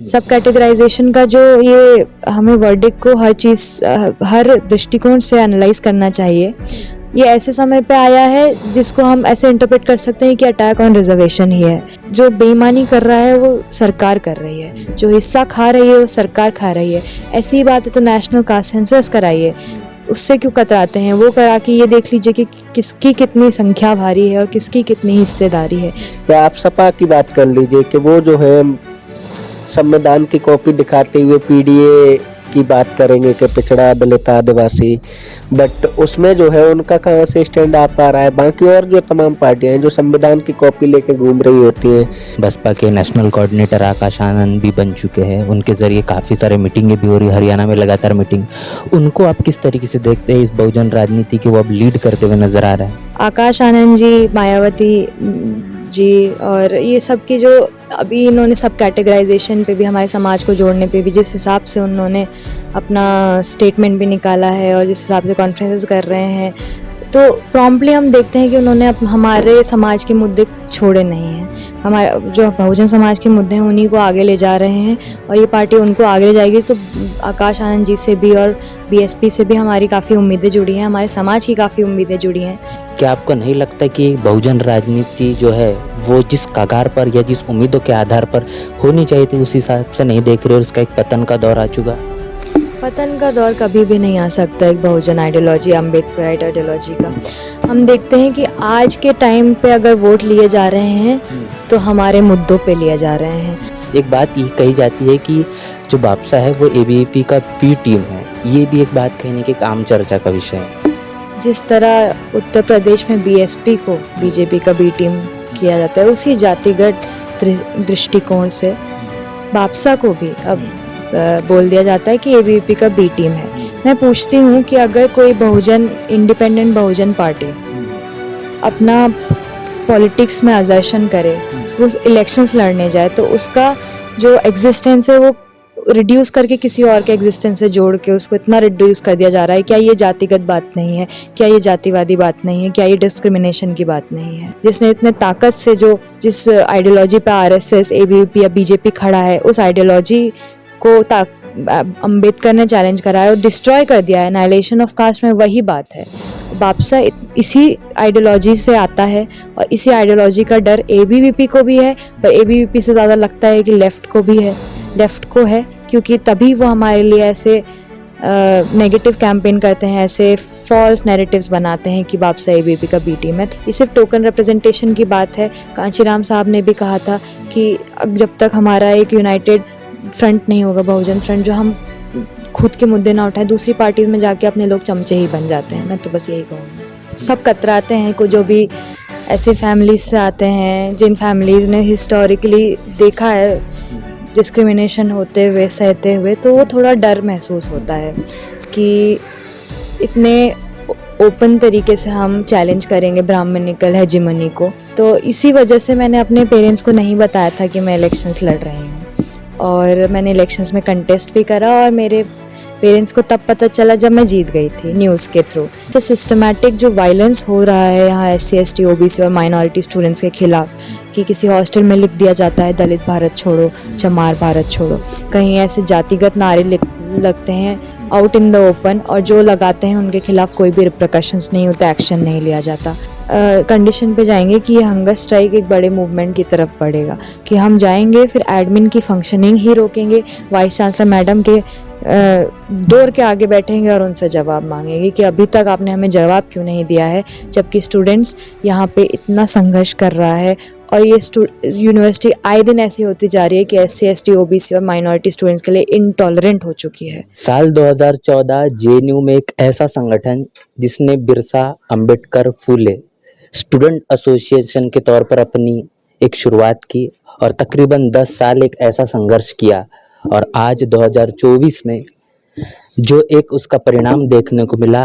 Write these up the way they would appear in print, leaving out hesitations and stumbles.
सब कैटेगराइजेशन का जो ये हमें वर्डिक्ट को हर चीज़ हर दृष्टिकोण से एनालाइज करना चाहिए। ये ऐसे समय पे आया है जिसको हम ऐसे इंटरप्रेट कर सकते हैं कि अटैक ऑन रिजर्वेशन ही है। जो बेईमानी कर रहा है वो सरकार कर रही है, जो हिस्सा खा रही है वो सरकार खा रही है। ऐसी ही बात है तो नेशनल कास्ट सेंसस कराइए, उससे क्यों कतराते हैं? वो करा के ये देख लीजिए कि किसकी कितनी संख्या भारी है और किसकी कितनी हिस्सेदारी है। तो आप सपा की बात कर लीजिए कि वो जो है संविधान की कॉपी दिखाते हुए पीडीए की बात करेंगे कि पिछड़ा दलित आदिवासी, बट उसमें जो है उनका कहाँ से स्टैंड आ पा रहा है। बाकी और जो तमाम पार्टियां हैं जो संविधान की कॉपी लेके घूम रही होती हैं। बसपा के नेशनल कोऑर्डिनेटर आकाश आनंद भी बन चुके हैं, उनके ज़रिए काफ़ी सारे मीटिंगें भी हो रही है, हरियाणा में लगातार मीटिंग। उनको आप किस तरीके से देखते हैं इस बहुजन राजनीति की, वो अब लीड करते हुए नजर आ रहा है? आकाश आनंद जी, मायावती जी और ये सब की जो अभी इन्होंने सब कैटेगराइजेशन पे भी, हमारे समाज को जोड़ने पे भी, जिस हिसाब से उन्होंने अपना स्टेटमेंट भी निकाला है और जिस हिसाब से कॉन्फ्रेंसेस कर रहे हैं, तो प्रॉम्प्टली हम देखते हैं कि उन्होंने हमारे समाज के मुद्दे छोड़े नहीं हैं। हमारे जो बहुजन समाज के मुद्दे हैं उन्हीं को आगे ले जा रहे हैं और ये पार्टी उनको आगे ले जाएगी। तो आकाश आनंद जी से भी और बीएसपी से भी हमारी काफ़ी उम्मीदें जुड़ी हैं, हमारे समाज की काफ़ी उम्मीदें जुड़ी हैं। क्या आपको नहीं लगता कि बहुजन राजनीति जो है वो जिस कगार पर या जिस उम्मीदों के आधार पर होनी चाहिए थी उस हिसाब से नहीं देख रहे और उसका एक पतन का दौर आ चुका? पतन का दौर कभी भी नहीं आ सकता एक बहुजन आइडियोलॉजी, अम्बेडकराइट आइडियोलॉजी का। हम देखते हैं कि आज के टाइम पे अगर वोट लिए जा रहे हैं तो हमारे मुद्दों पे लिए जा रहे हैं। एक बात ये कही जाती है कि जो बापसा है वो एबीवीपी का बी टीम है, ये भी एक बात कहने की एक आम चर्चा का विषय है। जिस तरह उत्तर प्रदेश में बीएसपी को बीजेपी का बी टीम किया जाता है, उसी जातिगत दृष्टिकोण से बापसा को भी अब बोल दिया जाता है कि एबीवीपी का बी टीम है। मैं पूछती हूँ कि अगर कोई इंडिपेंडेंट बहुजन पार्टी अपना पॉलिटिक्स में असर्शन करे, उस इलेक्शंस लड़ने जाए, तो उसका जो एग्जिस्टेंस है वो रिड्यूस करके किसी और के एग्जिस्टेंस से जोड़ के उसको इतना रिड्यूस कर दिया जा रहा है। क्या ये जातिगत बात नहीं है? क्या ये जातिवादी बात नहीं है? क्या ये डिस्क्रिमिनेशन की बात नहीं है? जिसने इतने ताकत से जिस आइडियोलॉजी पे आरएसएस, एबीवीपी या बीजेपी खड़ा है, उस आइडियोलॉजी को अम्बेडकर ने चैलेंज करा है और डिस्ट्रॉय कर दिया है। एनाइलेशन ऑफ कास्ट में वही बात है। बापसा इसी आइडियोलॉजी से आता है और इसी आइडियोलॉजी का डर एबीवीपी को भी है, पर एबीवीपी से ज़्यादा लगता है कि लेफ्ट को भी है, लेफ्ट को है, क्योंकि तभी वो हमारे लिए ऐसे नेगेटिव कैंपेन करते हैं, ऐसे फॉल्स नैरेटिव्स बनाते हैं कि बापसा एबीवीपी का बी टीम है। ये सिर्फ टोकन रिप्रेजेंटेशन की बात है। कांचीराम साहब ने भी कहा था कि जब तक हमारा एक यूनाइटेड फ्रंट नहीं होगा, बहुजन फ्रंट, जो हम खुद के मुद्दे ना उठाएं, दूसरी पार्टी में जाके अपने लोग चमचे ही बन जाते हैं। मैं तो बस यही कहूँगी। सब कतराते हैं को जो भी ऐसे फैमिलीज से आते हैं, जिन फैमिलीज ने हिस्टोरिकली देखा है डिस्क्रिमिनेशन होते हुए, सहते हुए, तो वो थोड़ा डर महसूस होता है कि इतने ओपन तरीके से हम चैलेंज करेंगे ब्राह्मणिकल हेजिमनी को। तो इसी वजह से मैंने अपने पेरेंट्स को नहीं बताया था कि मैं इलेक्शंस लड़ रही हूँ और मैंने इलेक्शंस में कंटेस्ट भी करा और मेरे पेरेंट्स को तब पता चला जब मैं जीत गई थी न्यूज़ के थ्रू। तो सिस्टमैटिक जो वायलेंस हो रहा है यहाँ एससी, एसटी, ओबीसी और माइनॉरिटी स्टूडेंट्स के खिलाफ, कि किसी हॉस्टल में लिख दिया जाता है दलित भारत छोड़ो, चमार भारत छोड़ो, कहीं ऐसे जातिगत नारे लगते हैं आउट इन द ओपन, और जो लगाते हैं उनके खिलाफ कोई भी रिप्रिकॉशंस नहीं होता, एक्शन नहीं लिया जाता। कंडीशन पे जाएंगे कि ये हंगर स्ट्राइक एक बड़े मूवमेंट की तरफ बढ़ेगा, कि हम जाएंगे फिर एडमिन की फंक्शनिंग ही रोकेंगे, वाइस चांसलर मैडम के डोर के आगे बैठेंगे और उनसे जवाब मांगेंगे कि अभी तक आपने हमें जवाब क्यों नहीं दिया है, जबकि स्टूडेंट्स यहाँ पे इतना संघर्ष कर रहा है। और ये यूनिवर्सिटी आए दिन ऐसी होती जा रही है कि एससी, एसटी, ओबीसी और माइनॉरिटी स्टूडेंट्स के लिए इनटॉलरेंट हो चुकी है। साल 2014 जेएनयू में एक ऐसा संगठन जिसने बिरसा अंबेडकर फूले स्टूडेंट एसोसिएशन के तौर पर अपनी एक शुरुआत की और तकरीबन 10 साल एक ऐसा संघर्ष किया, और आज 2024 में जो एक उसका परिणाम देखने को मिला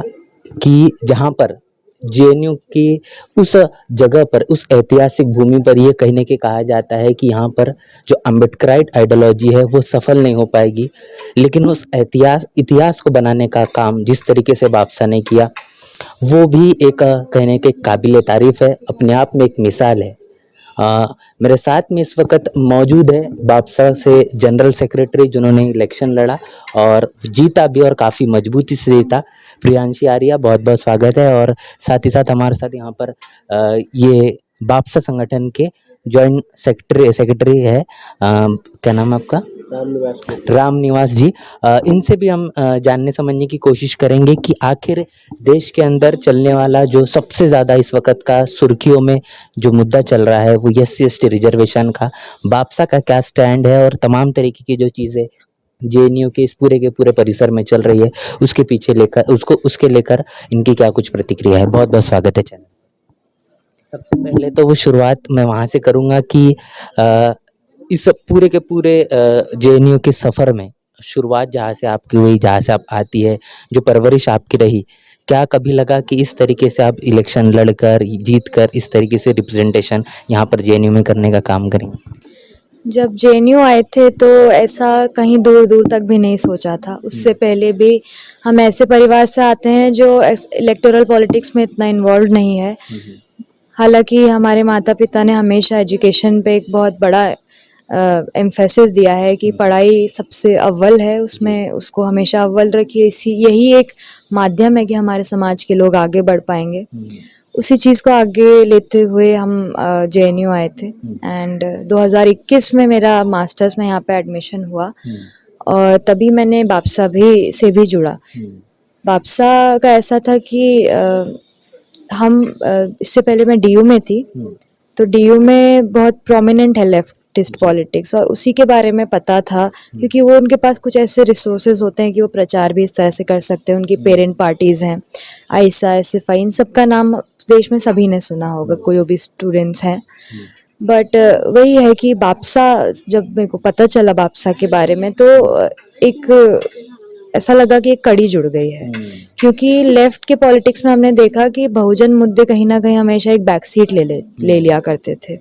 कि जहां पर जेएनयू की उस जगह पर, उस ऐतिहासिक भूमि पर यह कहने के कहा जाता है कि यहाँ पर जो अम्बेडकराइट आइडियोलॉजी है वो सफल नहीं हो पाएगी, लेकिन उस इतिहास को बनाने का काम जिस तरीके से बापसा ने किया वो भी एक कहने के काबिल तारीफ है, अपने आप में एक मिसाल है। मेरे साथ में इस वक्त मौजूद है बापसा से जनरल सेक्रेटरी जिन्होंने इलेक्शन लड़ा और जीता भी और काफ़ी मजबूती से जीता। प्रियांशी आर्या, बहुत बहुत स्वागत है। और साथ ही साथ हमारे साथ यहाँ पर ये बापसा संगठन के जॉइंट सेक्रेटरी है, क्या नाम है आपका? राम निवास जी। इनसे भी हम जानने समझने की कोशिश करेंगे कि आखिर देश के अंदर चलने वाला जो सबसे ज़्यादा इस वक्त का सुर्खियों में जो मुद्दा चल रहा है वो SC/ST रिजर्वेशन का, बापसा का क्या स्टैंड है और तमाम तरीके की जो चीज़ें JNU के इस पूरे के पूरे परिसर में चल रही है उसके पीछे लेकर उसके लेकर इनकी क्या कुछ प्रतिक्रिया है। बहुत बहुत स्वागत है चैनल। सबसे पहले तो वो शुरुआत मैं वहाँ से करूँगा कि इस पूरे के पूरे JNU के सफ़र में शुरुआत जहाँ से आपकी हुई, जहाँ से आप आती है, जो परवरिश आपकी रही, क्या कभी लगा कि इस तरीके से आप इलेक्शन लड़कर जीत कर इस तरीके से रिप्रेजेंटेशन यहाँ पर JNU में करने का काम करेंगे? जब JNU आए थे तो ऐसा कहीं दूर दूर तक भी नहीं सोचा था। उससे पहले भी हम ऐसे परिवार से आते हैं जो इलेक्टोरल पॉलिटिक्स में इतना इन्वॉल्व नहीं है। हालांकि हमारे माता पिता ने हमेशा एजुकेशन पे एक बहुत बड़ा एम्फेसिस दिया है कि पढ़ाई सबसे अव्वल है, उसमें उसको हमेशा अव्वल रखिए। यही एक माध्यम है कि हमारे समाज के लोग आगे बढ़ पाएंगे। उसी चीज़ को आगे लेते हुए हम JNU आए थे एंड 2021 में मेरा मास्टर्स में यहाँ पे एडमिशन हुआ और तभी मैंने बापसा से भी जुड़ा। बापसा का ऐसा था कि इससे पहले मैं DU में थी, तो DU में बहुत प्रोमिनेंट है लेफ्टिस्ट पॉलिटिक्स और उसी के बारे में पता था क्योंकि वो उनके पास कुछ ऐसे रिसोर्सेज होते हैं कि वो प्रचार भी इस तरह से कर सकते हैं। उनकी पेरेंट पार्टीज़ हैं, आइसा, SFI, इन सब का नाम देश में सभी ने सुना होगा, कोई भी स्टूडेंट्स हैं। बट वही है कि बापसा, जब मेरे को पता चला बापसा के बारे में तो एक ऐसा लगा कि एक कड़ी जुड़ गई है क्योंकि लेफ्ट के पॉलिटिक्स में हमने देखा कि बहुजन मुद्दे कहीं ना कहीं हमेशा एक बैक सीट ले लिया करते थे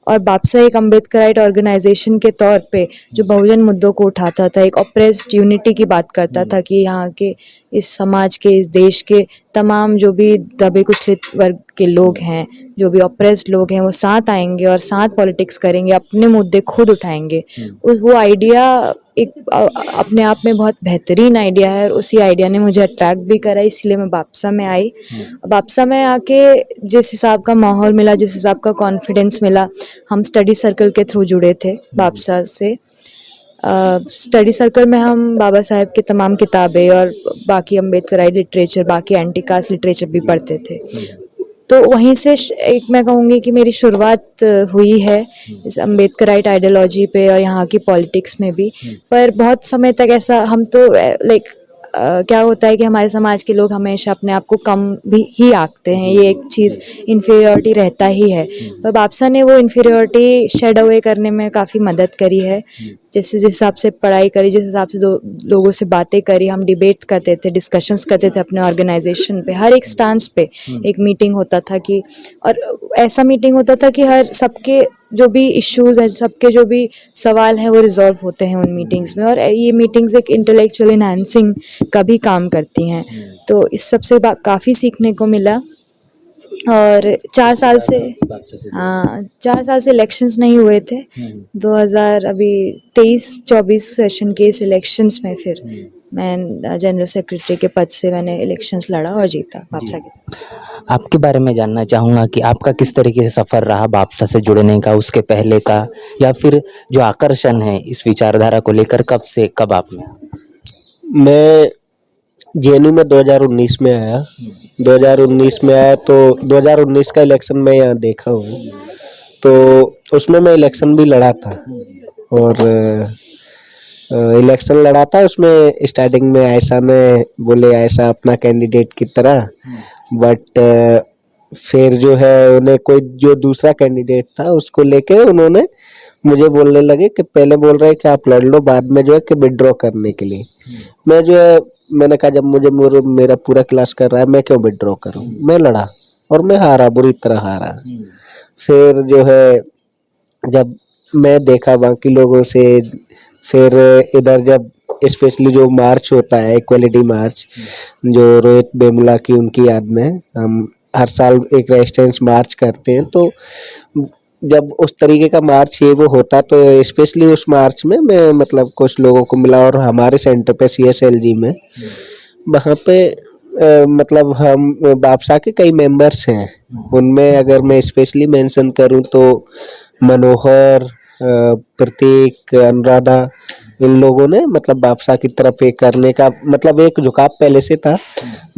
और बापसा एक अम्बेडकराइट ऑर्गेनाइजेशन के तौर पे जो बहुजन मुद्दों को उठाता था, एक ऑप्रेस्ड यूनिटी की बात करता था कि यहाँ के इस समाज के, इस देश के तमाम जो भी दबे कुचलित वर्ग के लोग हैं, जो भी ऑप्रेस्ड लोग हैं, वो साथ आएंगे और साथ पॉलिटिक्स करेंगे, अपने मुद्दे खुद उठाएंगे। वो आइडिया एक अपने आप में बहुत बेहतरीन आइडिया है और उसी आइडिया ने मुझे अट्रैक्ट भी करा, इसलिए मैं बापसा में आई। बापसा में आके जिस हिसाब का माहौल मिला, जिस हिसाब का कॉन्फिडेंस मिला, हम स्टडी सर्कल के थ्रू जुड़े थे बापसा से। स्टडी सर्कल में हम बाबा साहेब की तमाम किताबें और बाकी अम्बेडकराइट लिटरेचर, बाकी एंटी कास्ट लिटरेचर भी पढ़ते थे। तो वहीं से एक मैं कहूँगी कि मेरी शुरुआत हुई है इस अम्बेडकराइट आइडियोलॉजी पे और यहाँ की पॉलिटिक्स में भी। पर बहुत समय तक ऐसा हम तो लाइक क्या होता है कि हमारे समाज के लोग हमेशा अपने आप को कम भी ही आंकते हैं, ये एक चीज़ इन्फीरियरिटी रहता ही है। पर बापसा ने वो इन्फीरियरिटी शेड अवे करने में काफ़ी मदद करी है। जिस हिसाब से पढ़ाई करी, जिस हिसाब से लोगों से बातें करी, हम डिबेट करते थे, डिस्कशंस करते थे अपने ऑर्गेनाइजेशन पे, हर एक स्टांस पे एक मीटिंग होता था कि, और ऐसा मीटिंग होता था कि हर सबके जो भी इश्यूज हैं, सबके जो भी सवाल हैं वो रिजॉल्व होते हैं उन मीटिंग्स में। और ये मीटिंग्स एक इंटेलेक्चुअल इनहांसिंग का भी काम करती हैं, तो इस सब से काफ़ी सीखने को मिला। और 4 साल से, हाँ 4 साल से इलेक्शंस नहीं हुए थे। 2023-24 सेशन के इस इलेक्शंस में फिर मैं जनरल सेक्रेटरी के पद से मैंने इलेक्शंस लड़ा और जीता बापसा के। आपके बारे में जानना चाहूँगा कि आपका किस तरीके से सफ़र रहा बापसा से जुड़ने का, उसके पहले का, या फिर जो आकर्षण है इस विचारधारा को लेकर कब से कब आप में? मैं JNU में 2019 में आया। 2019 में आया तो 2019 का इलेक्शन मैं यहाँ देखा हूँ, तो उसमें मैं इलेक्शन भी लड़ा था और इलेक्शन लड़ा था। उसमें स्टार्टिंग में ऐसा में बोले ऐसा अपना कैंडिडेट की तरह, बट फिर जो है उन्हें कोई जो दूसरा कैंडिडेट था उसको लेके उन्होंने मुझे बोलने लगे कि पहले बोल रहे कि आप लड़ लो, बाद में जो है कि विड्रॉ करने के लिए। मैं जो है मैंने कहा जब मुझे मेरा पूरा क्लास कर रहा है मैं क्यों विड्रॉ करूं। मैं लड़ा और मैं हारा, बुरी तरह हारा। फिर जो है जब मैं देखा बाकी लोगों से, फिर इधर जब स्पेशली जो मार्च होता है इक्वलिटी मार्च, जो रोहित वेमुला की उनकी याद में हम हर साल एक रेजिस्टेंस मार्च करते हैं, तो जब उस तरीके का मार्च ये वो होता तो स्पेशली उस मार्च में मैं मतलब कुछ लोगों को मिला और हमारे सेंटर पे CSLG में वहाँ पे मतलब हम बापसा के कई मेंबर्स हैं। उनमें अगर मैं स्पेशली मेंशन करूँ तो मनोहर, प्रतीक, अनुराधा, इन लोगों ने मतलब बापसा की तरफ एक करने का मतलब एक झुकाव पहले से था।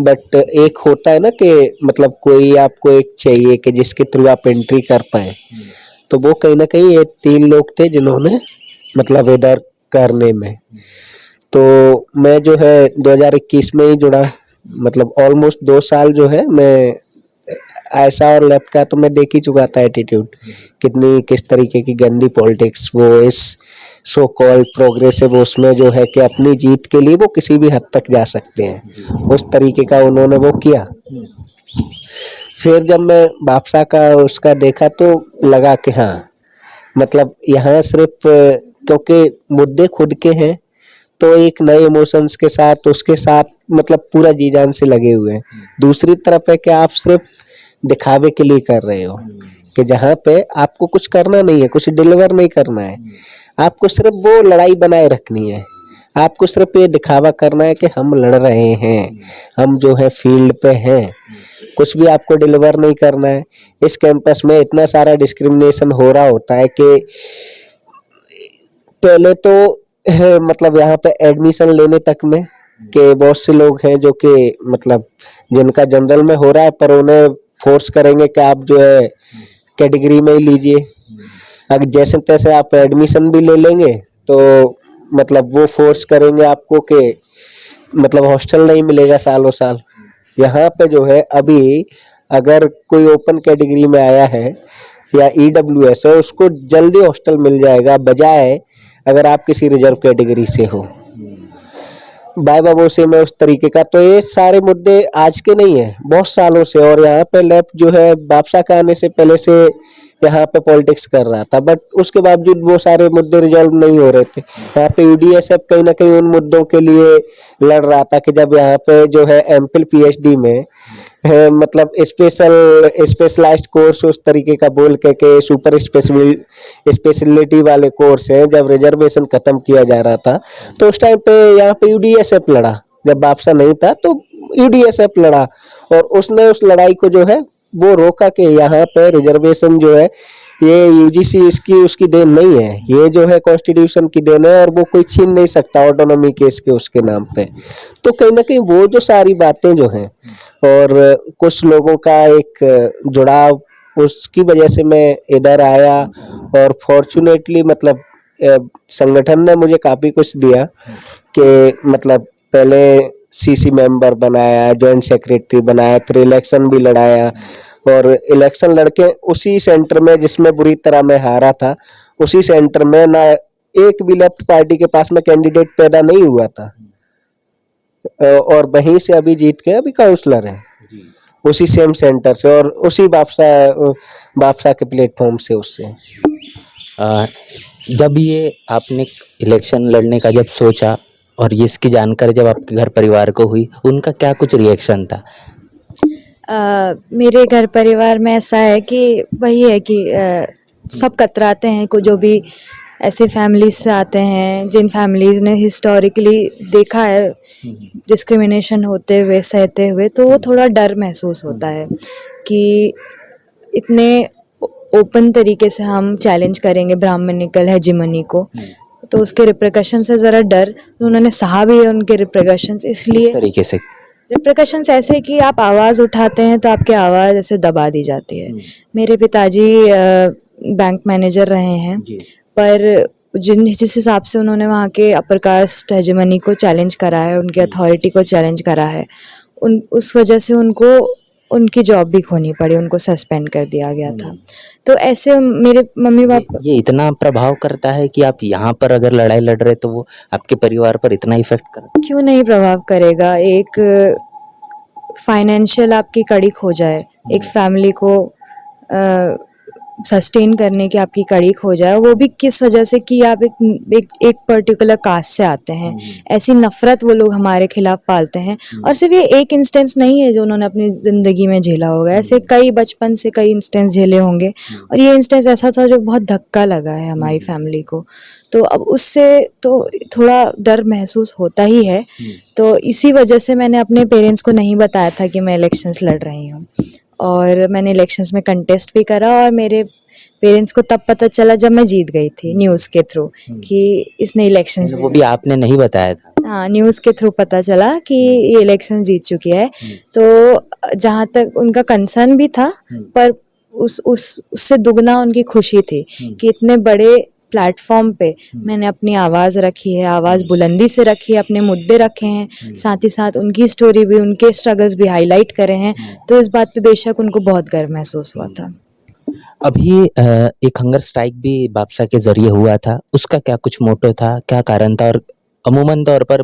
बट एक होता है ना कि मतलब कोई आपको एक चाहिए कि जिसके थ्रू आप एंट्री कर पाए, तो वो कहीं ना कहीं ये 3 लोग थे जिन्होंने मतलब इधर करने में। तो मैं जो है 2021 में ही जुड़ा, मतलब ऑलमोस्ट 2 साल जो है मैं ऐसा और लेफ्ट का तो मैं देख ही चुका था एटीट्यूड, कितनी किस तरीके की गंदी पॉलिटिक्स वो इस सो कॉल्ड प्रोग्रेसिव उसमें जो है कि अपनी जीत के लिए वो किसी भी हद तक जा सकते हैं, उस तरीके का उन्होंने वो किया। फिर जब मैं बापसा का उसका देखा तो लगा कि हाँ मतलब यहाँ सिर्फ क्योंकि मुद्दे खुद के हैं तो एक नए इमोशंस के साथ उसके साथ मतलब पूरा जी जान से लगे हुए हैं। दूसरी तरफ है कि आप सिर्फ दिखावे के लिए कर रहे हो कि जहाँ पे आपको कुछ करना नहीं है, कुछ डिलीवर नहीं करना है, आपको सिर्फ वो लड़ाई बनाए रखनी है, आपको सिर्फ ये दिखावा करना है कि हम लड़ रहे हैं, हम जो है फील्ड पे हैं, कुछ भी आपको डिलीवर नहीं करना है। इस कैंपस में इतना सारा डिस्क्रिमिनेशन हो रहा होता है कि पहले तो मतलब यहाँ पे एडमिशन लेने तक में कि बहुत से लोग हैं जो कि मतलब जिनका जनरल में हो रहा है पर उन्हें फोर्स करेंगे कि आप जो है कैटेगरी में ही लीजिए। अगर जैसे तैसे आप एडमिशन भी ले लेंगे तो मतलब वो फोर्स करेंगे आपको कि मतलब हॉस्टल नहीं मिलेगा सालों साल। यहाँ पे जो है अभी अगर कोई ओपन कैटेगरी में आया है या EWS है उसको जल्दी हॉस्टल मिल जाएगा, बजाय अगर आप किसी रिजर्व कैटेगरी से हो। बाय बाबू से में उस तरीके का, तो ये सारे मुद्दे आज के नहीं है, बहुत सालों से। और यहाँ पे लेफ्ट जो है बापसा का आने से पहले से यहाँ पे पॉलिटिक्स कर रहा था, बट उसके बावजूद वो सारे मुद्दे रिजॉल्व नहीं हो रहे थे। यहाँ पे UDSF कहीं ना कहीं उन मुद्दों के लिए लड़ रहा था कि जब यहाँ पे जो है MPhil PhD में मतलब स्पेशलाइज्ड कोर्स उस तरीके का बोल के सुपर स्पेशलिटी वाले कोर्स है, जब रिजर्वेशन खत्म किया जा रहा था तो उस टाइम पे यहाँ पे UDSF लड़ा। जब बापसा नहीं था तो UDSF लड़ा और उसने उस लड़ाई को जो है वो रोका कि यहाँ पे रिजर्वेशन जो है ये UGC इसकी उसकी देन नहीं है, ये जो है कॉन्स्टिट्यूशन की देन है और वो कोई छीन नहीं सकता ऑटोनॉमी के इसके उसके नाम पे। तो कहीं ना कहीं वो जो सारी बातें जो हैं और कुछ लोगों का एक जुड़ाव, उसकी वजह से मैं इधर आया। और फॉर्चुनेटली मतलब संगठन ने मुझे काफ़ी कुछ दिया कि मतलब पहले CC मेंबर बनाया, जॉइंट सेक्रेटरी बनाया, फिर इलेक्शन भी लड़ाया। और इलेक्शन लड़के उसी सेंटर में जिसमें बुरी तरह मैं हारा था, उसी सेंटर में ना एक भी लेफ्ट पार्टी के पास में कैंडिडेट पैदा नहीं हुआ था और वहीं से अभी जीत के अभी काउंसलर हैं उसी सेम सेंटर से और उसी बापसा के प्लेटफॉर्म से उससे। अ, जब ये आपने इलेक्शन लड़ने का जब सोचा और ये इसकी जानकारी जब आपके घर परिवार को हुई, उनका क्या कुछ रिएक्शन था? मेरे घर परिवार में ऐसा है कि वही है कि सब कतराते हैं को जो भी ऐसे फैमिलीज से आते हैं जिन फैमिलीज ने हिस्टोरिकली देखा है डिस्क्रिमिनेशन होते हुए सहते हुए, तो वो थोड़ा डर महसूस होता है कि इतने ओपन तरीके से हम चैलेंज करेंगे ब्राह्मणिकल हेजिमनी को, तो उसके रिप्रिकॉशन से ज़रा डर उन्होंने सहा भी है उनके रिप्रिकॉशंस। किस इसलिए तरीके से? रिप्रिकॉशंस ऐसे कि आप आवाज़ उठाते हैं तो आपकी आवाज़ ऐसे दबा दी जाती है। मेरे पिताजी बैंक मैनेजर रहे हैं, पर जिस हिसाब से उन्होंने वहाँ के अपर कास्ट हेजिमनी को चैलेंज करा है, उनकी अथॉरिटी को चैलेंज करा है, उस वजह से उनको उनकी जॉब भी खोनी पड़ी, उनको सस्पेंड कर दिया गया था। तो ऐसे मेरे मम्मी पापा ये इतना प्रभाव करता है कि आप यहाँ पर अगर लड़ाई लड़ रहे तो वो आपके परिवार पर इतना इफेक्ट करता है? क्यों नहीं प्रभाव करेगा। एक फाइनेंशियल आपकी कड़ी खो जाए, एक फैमिली को सस्टेन करने की आपकी कड़ी खो जाए, वो भी किस वजह से कि आप एक पर्टिकुलर कास्ट से आते हैं। ऐसी नफरत वो लोग हमारे खिलाफ पालते हैं। और सिर्फ ये एक इंस्टेंस नहीं है जो उन्होंने अपनी ज़िंदगी में झेला होगा, ऐसे कई बचपन से कई इंस्टेंस झेले होंगे। और ये इंस्टेंस ऐसा था जो बहुत धक्का लगा है हमारी फैमिली को। तो अब उससे तो थोड़ा डर महसूस होता ही है। तो इसी वजह से मैंने अपने पेरेंट्स को नहीं बताया था कि मैं इलेक्शंस लड़ रही हूँ, और मैंने इलेक्शंस में कंटेस्ट भी करा। और मेरे पेरेंट्स को तब पता चला जब मैं जीत गई थी न्यूज़ के थ्रू कि इसने इलेक्शंस वो भी आपने नहीं बताया था। हाँ, न्यूज़ के थ्रू पता चला कि ये इलेक्शन जीत चुकी है। तो जहाँ तक उनका कंसर्न भी था, पर उससे दुगना उनकी खुशी थी कि इतने बड़े प्लेटफॉर्म पे मैंने अपनी आवाज़ रखी है, आवाज़ बुलंदी से रखी है, अपने मुद्दे रखे हैं, साथ ही साथ उनकी स्टोरी भी, उनके स्ट्रगल्स भी हाईलाइट करे हैं। तो इस बात पे बेशक उनको बहुत गर्व महसूस हुआ था। अभी एक हंगर स्ट्राइक भी बापसा के ज़रिए हुआ था, उसका क्या कुछ मोटो था, क्या कारण था? और अमूमन तौर पर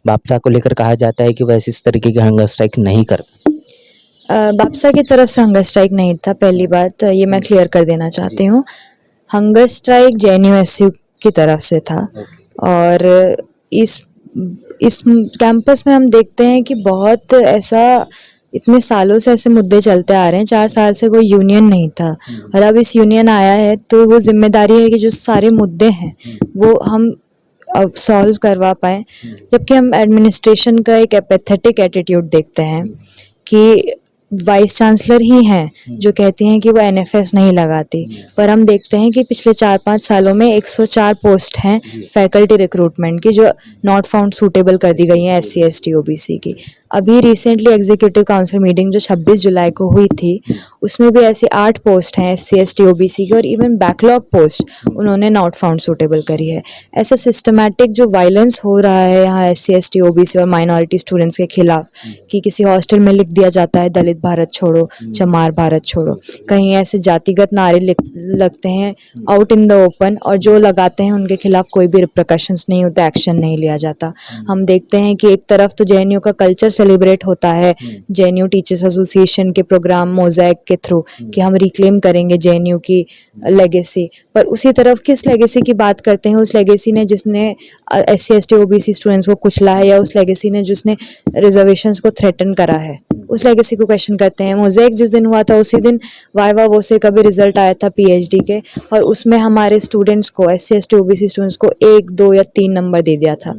बापसा को लेकर कहा जाता है कि वह इस तरीके की हंगर स्ट्राइक नहीं करता। बापसा की तरफ से हंगर स्ट्राइक नहीं था, पहली बात ये मैं क्लियर कर देना चाहती हूँ। हंगर स्ट्राइक JNU-SU की तरफ से था। और इस कैंपस में हम देखते हैं कि बहुत ऐसा, इतने सालों से ऐसे मुद्दे चलते आ रहे हैं। 4 साल से कोई यूनियन नहीं था, और अब इस यूनियन आया है तो वो जिम्मेदारी है कि जो सारे मुद्दे हैं वो हम अब सॉल्व करवा पाएँ। जबकि हम एडमिनिस्ट्रेशन का एक एपेथेटिक एटीट्यूड देखते हैं कि वाइस चांसलर ही हैं जो कहती हैं कि वो NFS नहीं लगाती, पर हम देखते हैं कि पिछले 4-5 सालों में 104 पोस्ट हैं फैकल्टी रिक्रूटमेंट की जो नॉट फाउंड सूटेबल कर दी गई हैं SC ST OBC की। अभी रिसेंटली एग्जीक्यूटिव काउंसिल मीटिंग जो 26 जुलाई को हुई थी, उसमें भी ऐसी 8 पोस्ट हैं SC ST OBC की, और इवन बैकलॉग पोस्ट उन्होंने नॉट फाउंड सूटेबल करी है। ऐसा सिस्टमैटिक जो वायलेंस हो रहा है यहाँ SC ST OBC और माइनॉरिटी स्टूडेंट्स के खिलाफ, कि किसी हॉस्टल में लिख दिया जाता है दलित भारत छोड़ो, चमार भारत छोड़ो, कहीं ऐसे जातिगत नारे लगते हैं आउट इन द ओपन, और जो लगाते हैं उनके खिलाफ कोई भी रिप्रिकॉशंस नहीं होता, एक्शन नहीं लिया जाता। हम देखते हैं कि एक तरफ तो JNU का कल्चर सेलिब्रेट होता है, JNU टीचर्स एसोसिएशन के प्रोग्राम मोज़ेक के थ्रू कि हम रिक्लेम करेंगे JNU की लेगेसी, पर उसी तरफ किस लेगेसी की बात करते हैं? उस लेगेसी ने जिसने SC ST OBC स्टूडेंट्स को कुचला है, या उस लेगेसी ने जिसने रिजर्वेशंस को थ्रेटन करा है, उस लेगेसी को क्वेश्चन करते हैं। मोज़ेक जिस दिन हुआ था उसी दिन वाइवा वोसे का भी रिजल्ट आया था PhD के, और उसमें हमारे स्टूडेंट्स को, SC ST OBC स्टूडेंट्स को 1, 2 या 3 नंबर दे दिया था।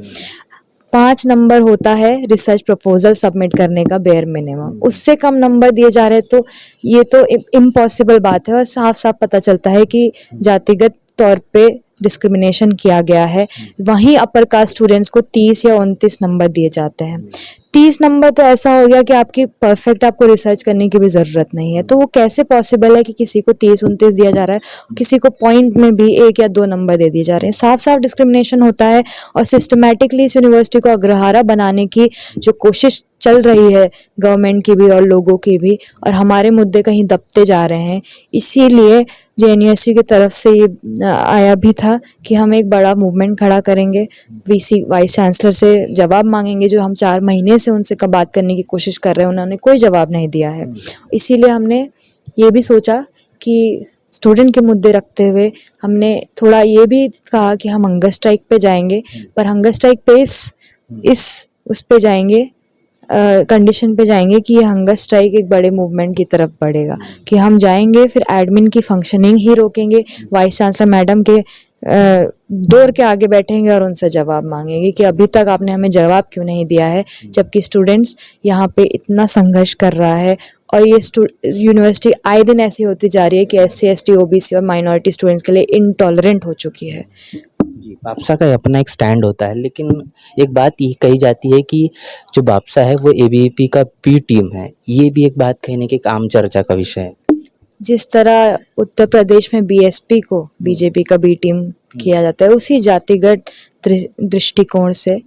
5 नंबर होता है रिसर्च प्रपोजल सबमिट करने का बेयर मिनिमम, उससे कम नंबर दिए जा रहे हैं। तो ये तो इम्पॉसिबल बात है, और साफ साफ पता चलता है कि जातिगत तौर पे डिस्क्रिमिनेशन किया गया है। वहीं अपर कास्ट स्टूडेंट्स को 30 या 29 नंबर दिए जाते हैं। 30 नंबर तो ऐसा हो गया कि आपकी परफेक्ट, आपको रिसर्च करने की भी ज़रूरत नहीं है। तो वो कैसे पॉसिबल है कि किसी को 30-29 दिया जा रहा है, किसी को पॉइंट में भी 1 या 2 नंबर दे दिए जा रहे हैं? साफ साफ डिस्क्रिमिनेशन होता है। और सिस्टमैटिकली इस यूनिवर्सिटी को अग्रहारा बनाने की जो कोशिश चल रही है गवर्नमेंट की भी और लोगों की भी, और हमारे मुद्दे कहीं दबते जा रहे हैं। इसीलिए JNU-SU की तरफ से ये आया भी था कि हम एक बड़ा मूवमेंट खड़ा करेंगे, VC वाइस चांसलर से जवाब मांगेंगे, जो हम 4 महीने से उनसे बात करने की कोशिश कर रहे हैं, उन्होंने कोई जवाब नहीं दिया है। इसीलिए हमने ये भी सोचा कि स्टूडेंट के मुद्दे रखते हुए हमने थोड़ा ये भी कहा कि हम हंगर स्ट्राइक पे जाएंगे, पर हंगर स्ट्राइक पे उस पे जाएंगे, कंडीशन पे जाएंगे कि ये हंगर स्ट्राइक एक बड़े मूवमेंट की तरफ बढ़ेगा, कि हम जाएंगे फिर एडमिन की फंक्शनिंग ही रोकेंगे, वाइस चांसलर मैडम के डोर के आगे बैठेंगे और उनसे जवाब मांगेंगे कि अभी तक आपने हमें जवाब क्यों नहीं दिया है, जबकि स्टूडेंट्स यहाँ पे इतना संघर्ष कर रहा है। और ये यूनिवर्सिटी आए दिन ऐसी होती जा रही है कि SC ST OBC और माइनॉरिटी स्टूडेंट्स के लिए इनटॉलरेंट हो चुकी है। जी, बापसा का अपना एक स्टैंड होता है, लेकिन एक बात ये कही जाती है कि जो बापसा है वो ABVP का B टीम है। ये भी एक बात कहने के एक आम चर्चा का विषय है। जिस तरह उत्तर प्रदेश में BSP को BJP का B टीम किया जाता है, उसी जातिगत दृष्टिकोण से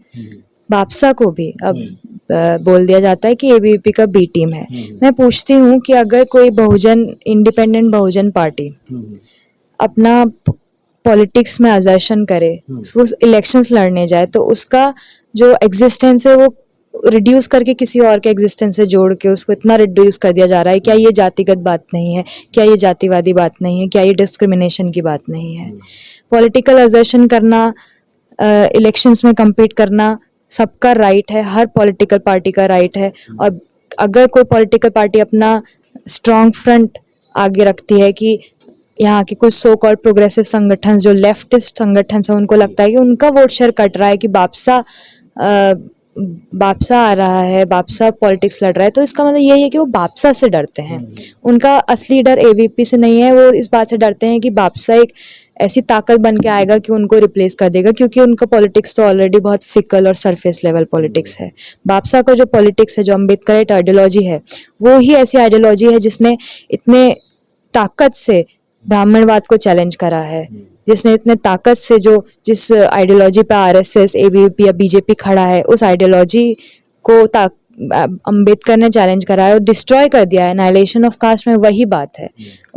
बापसा को भी अब बोल दिया जाता है कि ABVP का B टीम है। मैं पूछती हूँ कि अगर कोई इंडिपेंडेंट बहुजन पार्टी अपना पॉलिटिक्स में असर्शन करे, वो इलेक्शंस लड़ने जाए, तो उसका जो एग्जिस्टेंस है वो रिड्यूस करके किसी और के एग्जिस्टेंस से जोड़ के उसको इतना रिड्यूस कर दिया जा रहा है। क्या ये जातिगत बात नहीं है? क्या ये जातिवादी बात नहीं है? क्या ये डिस्क्रिमिनेशन की बात नहीं है? पॉलिटिकल असर्शन करना, इलेक्शंस में compete करना सबका राइट है, हर पॉलिटिकल पार्टी का राइट है। और अगर कोई पॉलिटिकल पार्टी अपना स्ट्रॉन्ग फ्रंट आगे रखती है कि यहाँ के कुछ सो कॉल्ड प्रोग्रेसिव संगठन जो लेफ्टिस्ट संगठन है, उनको लगता है कि उनका वोट शेयर कट रहा है, कि बापसा आ रहा है, बापसा पॉलिटिक्स लड़ रहा है, तो इसका मतलब यही है कि वो बापसा से डरते हैं। उनका असली डर एबीपी से नहीं है, वो इस बात से डरते हैं कि बापसा एक ऐसी ताकत बन के आएगा कि उनको रिप्लेस कर देगा, क्योंकि उनका पॉलिटिक्स तो ऑलरेडी बहुत फिकल और सरफेस लेवल पॉलिटिक्स है। बापसा का जो पॉलिटिक्स है, जो अम्बेडकर आइडियोलॉजी है, वो ही ऐसी आइडियोलॉजी है जिसने इतने ताकत से ब्राह्मणवाद को चैलेंज करा है, जिसने इतने ताकत से जिस आइडियोलॉजी पे आरएसएस, एबीवीपी या बीजेपी खड़ा है, उस आइडियोलॉजी को अंबेडकर ने चैलेंज करा है और डिस्ट्रॉय कर दिया है। एनाइलेशन ऑफ कास्ट में वही बात है।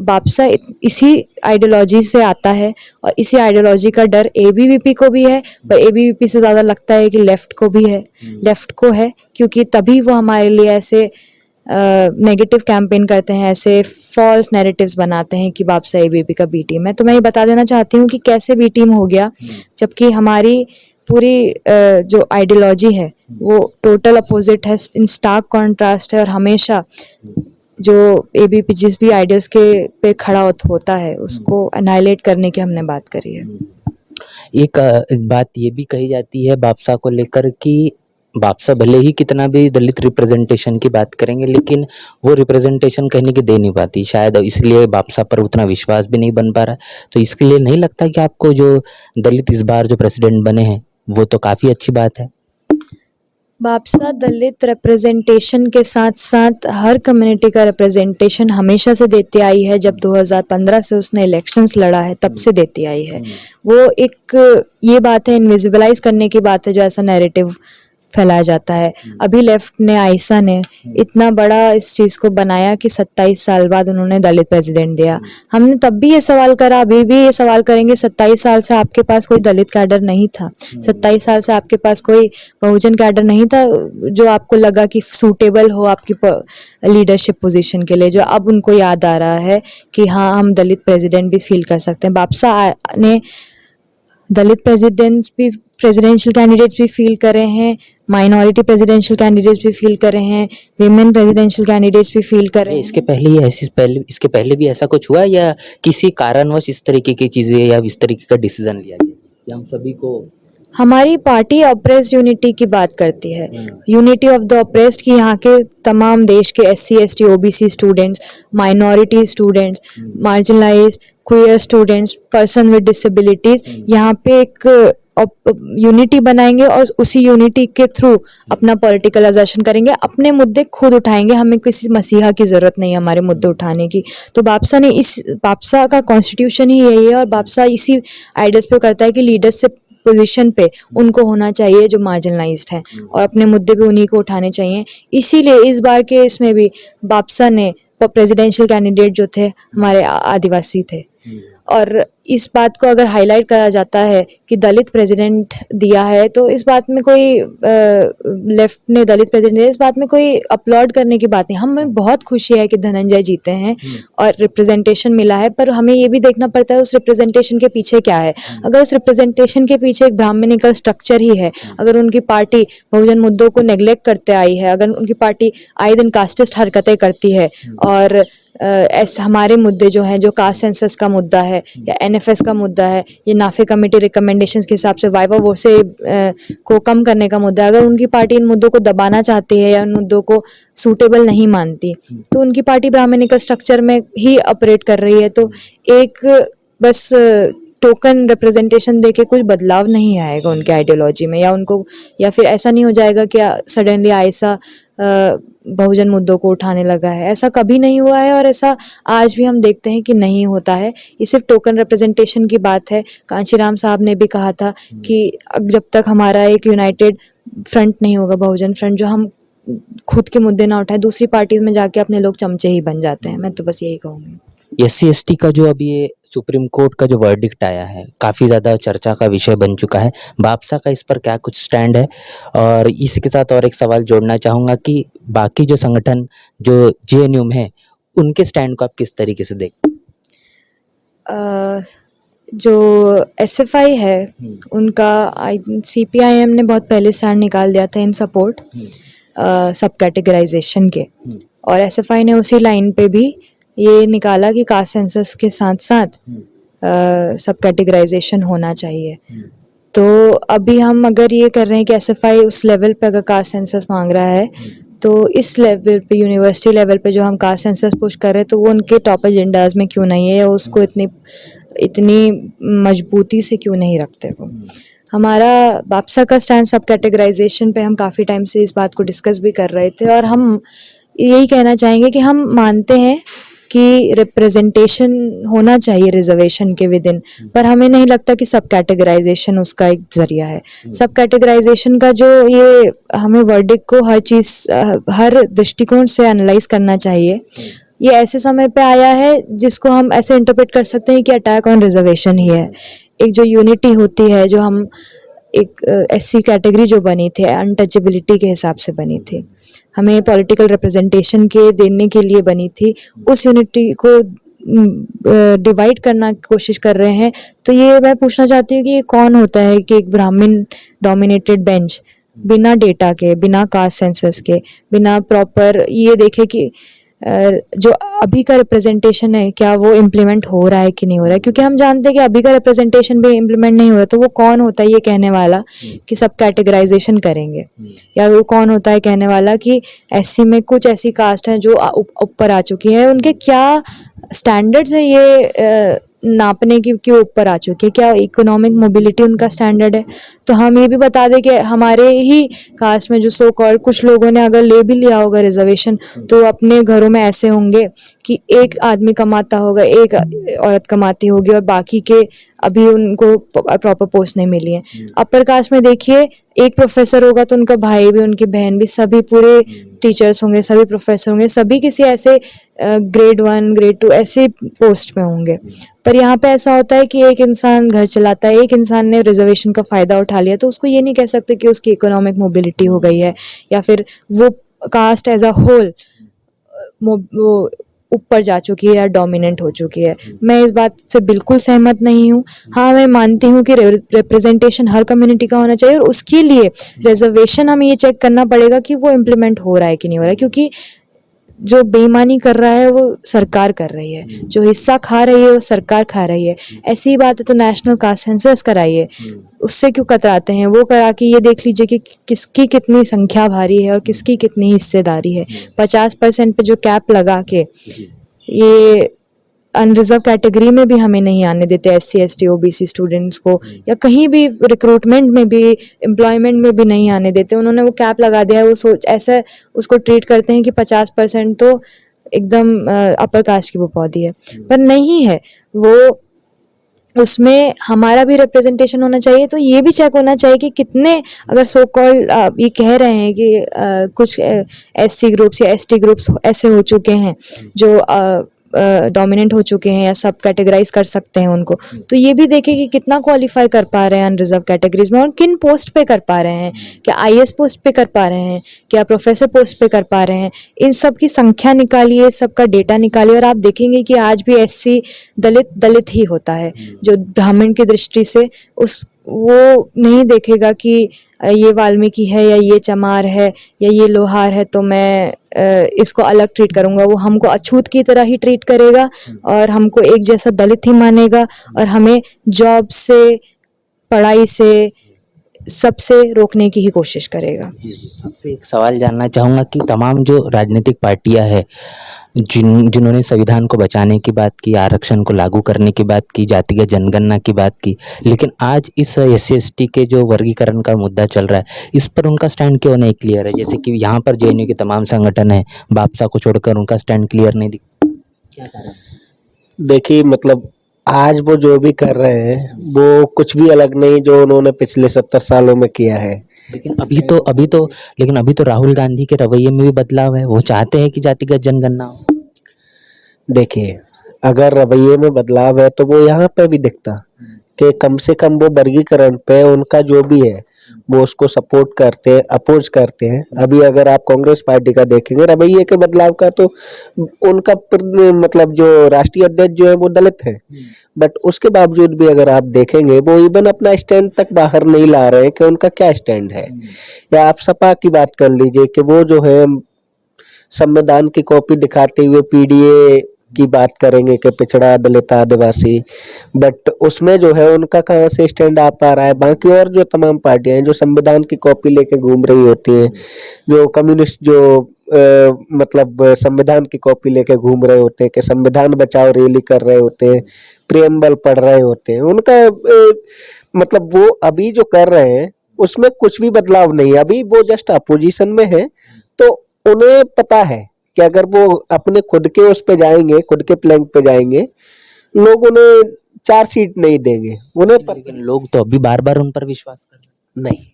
बापसा इसी आइडियोलॉजी से आता है और इसी आइडियोलॉजी का डर एबीवीपी को भी है, पर एबीवीपी से ज़्यादा लगता है कि लेफ्ट को भी है, लेफ्ट को है, क्योंकि तभी वो हमारे लिए ऐसे नेगेटिव कैंपेन करते हैं, ऐसे फॉल्स नैरेटिव्स बनाते हैं कि बापसा एबीवीपी का बी टीम है। तो मैं ये बता देना चाहती हूँ कि कैसे बी टीम हो गया, जबकि हमारी पूरी जो आइडियोलॉजी है वो टोटल अपोजिट है, इन स्टार्क कॉन्ट्रास्ट है। और हमेशा जो एबीवीपी जिस भी आइडियल्स के पे खड़ा होता है, उसको एनाइलेट करने की हमने बात करी है। एक बात ये भी कही जाती है बापसा को लेकर कि बापसा भले ही कितना भी दलित रिप्रेजेंटेशन की बात करेंगे, लेकिन वो रिप्रेजेंटेशन कहने की दे नहीं पाती, शायद इसलिए बापसा पर उतना विश्वास भी नहीं बन पा रहा है। तो इसके लिए नहीं लगता कि आपको जो दलित इस बार जो प्रेसिडेंट बने हैं वो तो काफ़ी अच्छी बात है? बापसा दलित रिप्रेजेंटेशन के साथ साथ हर कम्युनिटी का रिप्रेजेंटेशन हमेशा से देती आई है। जब 2015 से उसने इलेक्शंस लड़ा है, तब से देती आई है। वो एक ये बात है, इनविजिबलाइज करने की बात है, जो ऐसा नैरेटिव फैलाया जाता है। अभी लेफ्ट ने, आयशा ने इतना बड़ा इस चीज़ को बनाया कि 27 साल बाद उन्होंने दलित प्रेसिडेंट दिया। हमने तब भी ये सवाल करा, अभी भी ये सवाल करेंगे, 27 साल से आपके पास कोई दलित कैडर नहीं था, 27 साल से आपके पास कोई बहुजन कैडर नहीं था जो आपको लगा कि सूटेबल हो आपकी लीडरशिप पोजीशन के लिए, जो अब उनको याद आ रहा है कि हाँ, हम दलित प्रेसिडेंट भी फील कर सकते हैं। बापसा ने दलित प्रेसिडेंशियल कैंडिडेट्स भी फील करे हैं, माइनॉरिटी प्रेसिडेंशियल कैंडिडेट्स भी फील करे हैं, विमेन प्रेसिडेंशियल कैंडिडेट्स भी फील करे हैं। इसके पहले भी ऐसा कुछ हुआ, या किसी कारणवश इस तरीके की चीज़ें या इस तरीके का डिसीजन लिया गया या हम सभी को? हमारी पार्टी ऑप्रेस्ड यूनिटी की बात करती है, यूनिटी ऑफ द ऑप्रेस्ड, की यहाँ के तमाम देश के SC ST OBC students, minority students, marginalised queer students, person with disabilities, यहाँ पे एक यूनिटी बनाएंगे और उसी यूनिटी के थ्रू अपना पॉलिटिकल असर्शन करेंगे, अपने मुद्दे खुद उठाएंगे। हमें किसी मसीहा की जरूरत नहीं है हमारे मुद्दे उठाने की। तो बापसा का कॉन्स्टिट्यूशन ही यही है और बापसा इसी आइडियाज पे करता है कि लीडरशिप पोजीशन पे उनको होना चाहिए जो मार्जिनलाइज्ड हैं, और अपने मुद्दे भी उन्हीं को उठाने चाहिए। इसीलिए इस बार के इसमें भी बापसा ने प्रेसिडेंशियल कैंडिडेट जो थे हमारे आदिवासी थे, और इस बात को अगर हाईलाइट करा जाता है कि दलित प्रेसिडेंट दिया है, तो इस बात में कोई लेफ्ट ने दलित प्रेसिडेंट दिया, इस बात में कोई अपलॉड करने की बात नहीं। हमें बहुत खुशी है कि धनंजय जीते हैं और रिप्रेजेंटेशन मिला है, पर हमें ये भी देखना पड़ता है उस रिप्रेजेंटेशन के पीछे क्या है। अगर उस रिप्रेजेंटेशन के पीछे एक ब्राह्मणिकल स्ट्रक्चर ही है, अगर उनकी पार्टी बहुजन मुद्दों को नेग्लेक्ट करते आई है, अगर उनकी पार्टी आए दिन कास्टिस्ट हरकतें करती है, और ऐसे हमारे मुद्दे जो हैं, जो कास्ट सेंसस का मुद्दा है या NFS का मुद्दा है, ये नाफे कमेटी रिकमेंडेशंस के हिसाब से वाइवा वोसे को कम करने का मुद्दा है, अगर उनकी पार्टी इन मुद्दों को दबाना चाहती है या उन मुद्दों को सूटेबल नहीं मानती, तो उनकी पार्टी ब्राह्मणिकल स्ट्रक्चर में ही ऑपरेट कर रही है। तो एक बस टोकन रिप्रेजेंटेशन देके कुछ बदलाव नहीं आएगा उनके आइडियोलॉजी में, या उनको, या फिर ऐसा नहीं हो जाएगा कि सडनली ऐसा बहुजन मुद्दों को उठाने लगा है। ऐसा कभी नहीं हुआ है और ऐसा आज भी हम देखते हैं कि नहीं होता है। ये सिर्फ टोकन रिप्रेजेंटेशन की बात है। कांचीराम साहब ने भी कहा था कि जब तक हमारा एक यूनाइटेड फ्रंट नहीं होगा, बहुजन फ्रंट, जो हम खुद के मुद्दे ना उठाए, दूसरी पार्टी में जाके अपने लोग चमचे ही बन जाते हैं। मैं तो बस यही कहूँगी। SC ST का जो अभी ये सुप्रीम कोर्ट का जो वर्डिक्ट आया है काफ़ी ज़्यादा चर्चा का विषय बन चुका है। भापसा का इस पर क्या कुछ स्टैंड है? और इसी के साथ और एक सवाल जोड़ना चाहूँगा कि बाकी जो संगठन जो जेएनयू में है, उनके स्टैंड को आप किस तरीके से देखते हैं? अ, जो एसएफआई है उनका सीपीआईएम ने बहुत पहले स्टैंड निकाल दिया था इन सपोर्ट सब कैटेगराइजेशन के, और एसएफआई ने उसी लाइन पे भी ये निकाला कि कास्ट सेंसस के साथ साथ सब कैटेगराइजेशन होना चाहिए। तो अभी हम अगर ये कर रहे हैं कि एसएफआई उस लेवल पे अगर कास्ट सेंसस मांग रहा है, तो इस लेवल पे यूनिवर्सिटी लेवल पे जो हम कास्ट सेंसस पुश कर रहे हैं, तो वो उनके टॉप एजेंडाज में क्यों नहीं है, या उसको इतनी मजबूती से क्यों नहीं रखते वो। हमारा बापसा का स्टैंड सब कैटेगराइजेशन पे हम काफ़ी टाइम से इस बात को डिस्कस भी कर रहे थे, और हम यही कहना चाहेंगे कि हम मानते हैं कि रिप्रेजेंटेशन होना चाहिए रिजर्वेशन के विद इन, पर हमें नहीं लगता कि सब कैटेगराइजेशन उसका एक जरिया है। सब कैटेगराइजेशन का जो ये हमें वर्डिक्ट को हर चीज़ हर दृष्टिकोण से एनालाइज करना चाहिए। ये ऐसे समय पे आया है जिसको हम ऐसे इंटरप्रेट कर सकते हैं कि अटैक ऑन रिजर्वेशन ही है। एक जो यूनिटी होती है, जो हम एक एससी कैटेगरी जो बनी थी अनटचेबिलिटी के हिसाब से बनी थी, हमें पॉलिटिकल रिप्रेजेंटेशन के देने के लिए बनी थी, उस यूनिटी को डिवाइड करना की कोशिश कर रहे हैं। तो ये मैं पूछना चाहती हूँ कि ये कौन होता है कि एक ब्राह्मण डोमिनेटेड बेंच बिना डेटा के, बिना कास्ट सेंसस के, बिना प्रॉपर ये देखे कि जो अभी का रिप्रेजेंटेशन है क्या वो इम्प्लीमेंट हो रहा है कि नहीं हो रहा है। क्योंकि हम जानते हैं कि अभी का रिप्रेजेंटेशन भी इम्प्लीमेंट नहीं हो रहा, तो वो कौन होता है ये कहने वाला कि सब कैटेगराइजेशन करेंगे, या वो कौन होता है कहने वाला कि एससी में कुछ ऐसी कास्ट हैं जो ऊपर आ चुकी है, उनके क्या स्टैंडर्ड्स है ये नापने की कि वो ऊपर आ चुके हैं, क्या इकोनॉमिक मोबिलिटी उनका स्टैंडर्ड है। तो हम ये भी बता दें कि हमारे ही कास्ट में जो सो कॉल्ड कुछ लोगों ने अगर ले भी लिया होगा रिजर्वेशन, तो अपने घरों में ऐसे होंगे कि एक आदमी कमाता होगा, एक औरत कमाती होगी, और बाकी के अभी उनको प्रॉपर पोस्ट नहीं मिली है। अपर कास्ट में देखिए एक प्रोफेसर होगा तो उनका भाई भी, उनकी बहन भी, सभी पूरे टीचर्स होंगे, सभी प्रोफेसर होंगे, सभी किसी ऐसे ग्रेड 1 ग्रेड 2 ऐसे पोस्ट में होंगे। पर यहाँ पे ऐसा होता है कि एक इंसान घर चलाता है, एक इंसान ने रिजर्वेशन का फ़ायदा उठा लिया, तो उसको ये नहीं कह सकते कि उसकी इकोनॉमिक मोबिलिटी हो गई है, या फिर वो कास्ट एज अ होल वो ऊपर जा चुकी है या डोमिनेंट हो चुकी है। मैं इस बात से बिल्कुल सहमत नहीं हूँ। हाँ, मैं मानती हूँ कि रिप्रेजेंटेशन हर कम्युनिटी का होना चाहिए, और उसके लिए रिजर्वेशन हमें ये चेक करना पड़ेगा कि वो इम्प्लीमेंट हो रहा है कि नहीं हो रहा है। क्योंकि जो बेईमानी कर रहा है वो सरकार कर रही है, जो हिस्सा खा रही है वो सरकार खा रही है। ऐसी ही बात है तो नेशनल कास्ट सेंसस कराइए, उससे क्यों कतराते हैं? वो करा के ये देख लीजिए कि किसकी कितनी संख्या भारी है और किसकी कितनी हिस्सेदारी है। 50% पे जो कैप लगा के ये अनरिजर्व कैटेगरी में भी हमें नहीं आने देते, SC ST OBC स्टूडेंट्स को, या कहीं भी रिक्रूटमेंट में भी, एम्प्लॉयमेंट में भी नहीं आने देते। उन्होंने वो कैप लगा दिया है, वो सोच ऐसा उसको ट्रीट करते हैं कि 50% तो एकदम अपर कास्ट की वो पौधी है, पर नहीं है वो। उसमें हमारा भी रिप्रेजेंटेशन होना चाहिए। तो ये भी चेक होना चाहिए कि कितने, अगर सो कॉल्ड ये कह रहे हैं कि कुछ SC ग्रुप्स या ST ग्रुप्स ऐसे हो चुके हैं जो डोमिनेंट हो चुके हैं या सब कैटेगराइज कर सकते हैं उनको, तो ये भी देखें कि कितना क्वालिफाई कर पा रहे हैं अनरिजर्व कैटेगरीज में, और किन पोस्ट पे कर पा रहे हैं। क्या IAS पोस्ट पे कर पा रहे हैं, क्या प्रोफेसर पोस्ट पे कर पा रहे हैं। इन सब की संख्या निकालिए, सबका डेटा निकालिए, और आप देखेंगे कि आज भी SC दलित ही होता है। जो ब्राह्मण की दृष्टि से वो नहीं देखेगा कि ये वाल्मीकि है या ये चमार है या ये लोहार है तो मैं इसको अलग ट्रीट करूंगा। वो हमको अछूत की तरह ही ट्रीट करेगा और हमको एक जैसा दलित ही मानेगा, और हमें जॉब से, पढ़ाई से, सबसे रोकने की ही कोशिश करेगा। आपसे एक सवाल जानना चाहूँगा कि तमाम जो राजनीतिक पार्टियां हैं जिन्होंने संविधान को बचाने की बात की, आरक्षण को लागू करने की बात की, जातिगत जनगणना की बात की, लेकिन आज इस SC ST के जो वर्गीकरण का मुद्दा चल रहा है, इस पर उनका स्टैंड क्यों नहीं क्लियर है? जैसे कि यहाँ पर JNU के तमाम संगठन हैं, बापसा को छोड़कर उनका स्टैंड क्लियर नहीं दिखता, क्या कारण? देखिए मतलब आज वो जो भी कर रहे हैं वो कुछ भी अलग नहीं जो उन्होंने पिछले 70 सालों में किया है। लेकिन अभी तो राहुल गांधी के रवैये में भी बदलाव है। वो चाहते हैं कि जातिगत जनगणना हो। देखिए अगर रवैये में बदलाव है तो वो यहाँ पे भी दिखता कि कम से कम वो वर्गीकरण पे उनका जो भी है वो उसको सपोर्ट करते हैं, अपोज करते हैं। अभी अगर आप कांग्रेस पार्टी का देखेंगे रवैये के बदलाव का, तो उनका मतलब जो राष्ट्रीय अध्यक्ष जो है वो दलित है, बट उसके बावजूद भी अगर आप देखेंगे वो इवन अपना स्टैंड तक बाहर नहीं ला रहे कि उनका क्या स्टैंड है। या आप सपा की बात कर लीजिए कि वो जो है संविधान की कॉपी दिखाते हुए पीडीए की बात करेंगे कि पिछड़ा दलित आदिवासी, बट उसमें जो है उनका कहाँ से स्टैंड आ पा रहा है। बाकी और जो तमाम पार्टियां हैं जो संविधान की कॉपी लेके घूम रही होती हैं, जो कम्युनिस्ट जो मतलब संविधान की कॉपी लेके घूम रहे होते हैं कि संविधान बचाओ रैली कर रहे होते हैं, प्रियम्बल पढ़ रहे होते हैं, उनका मतलब वो अभी जो कर रहे हैं उसमें कुछ भी बदलाव नहीं है। अभी वो जस्ट अपोजिशन में है, तो उन्हें पता है कि अगर वो अपने खुद के उस पे जाएंगे, खुद के प्लैंक पे जाएंगे, लोग उन्हें 4 सीट नहीं देंगे। उन्हें लेकिन लोग तो अभी बार बार उन पर विश्वास कर रहे नहीं,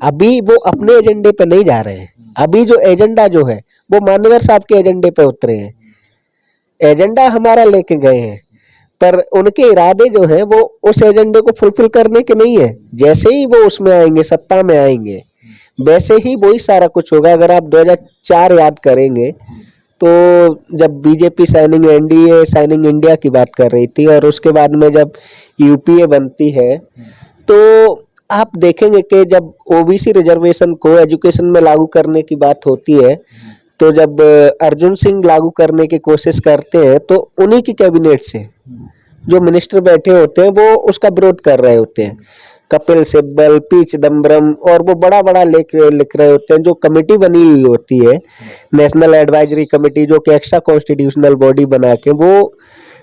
अभी वो अपने एजेंडे पे नहीं जा रहे हैं। अभी जो एजेंडा जो है वो मान्यवर साहब के एजेंडे पे उतरे हैं। एजेंडा हमारा लेके गए हैं, पर उनके इरादे जो हैं वो उस एजेंडे को फुलफिल करने के नहीं है। जैसे ही वो उसमें आएंगे, सत्ता में आएंगे, वैसे ही वही सारा कुछ होगा। अगर आप 2004 याद करेंगे तो जब BJP signing NDA signing India की बात कर रही थी और उसके बाद में जब यूपीए बनती है, तो आप देखेंगे कि जब ओबीसी रिजर्वेशन को एजुकेशन में लागू करने की बात होती है, तो जब अर्जुन सिंह लागू करने की कोशिश करते हैं तो उन्हीं की कैबिनेट से जो मिनिस्टर बैठे होते हैं वो उसका विरोध कर रहे होते हैं। कपिल सिब्बल, पी चिदम्बरम, और वो बड़ा बड़ा लिख रहे होते हैं। जो कमेटी बनी हुई होती है, नेशनल एडवाइजरी कमेटी, जो कि एक्स्ट्रा कॉन्स्टिट्यूशनल बॉडी बना के वो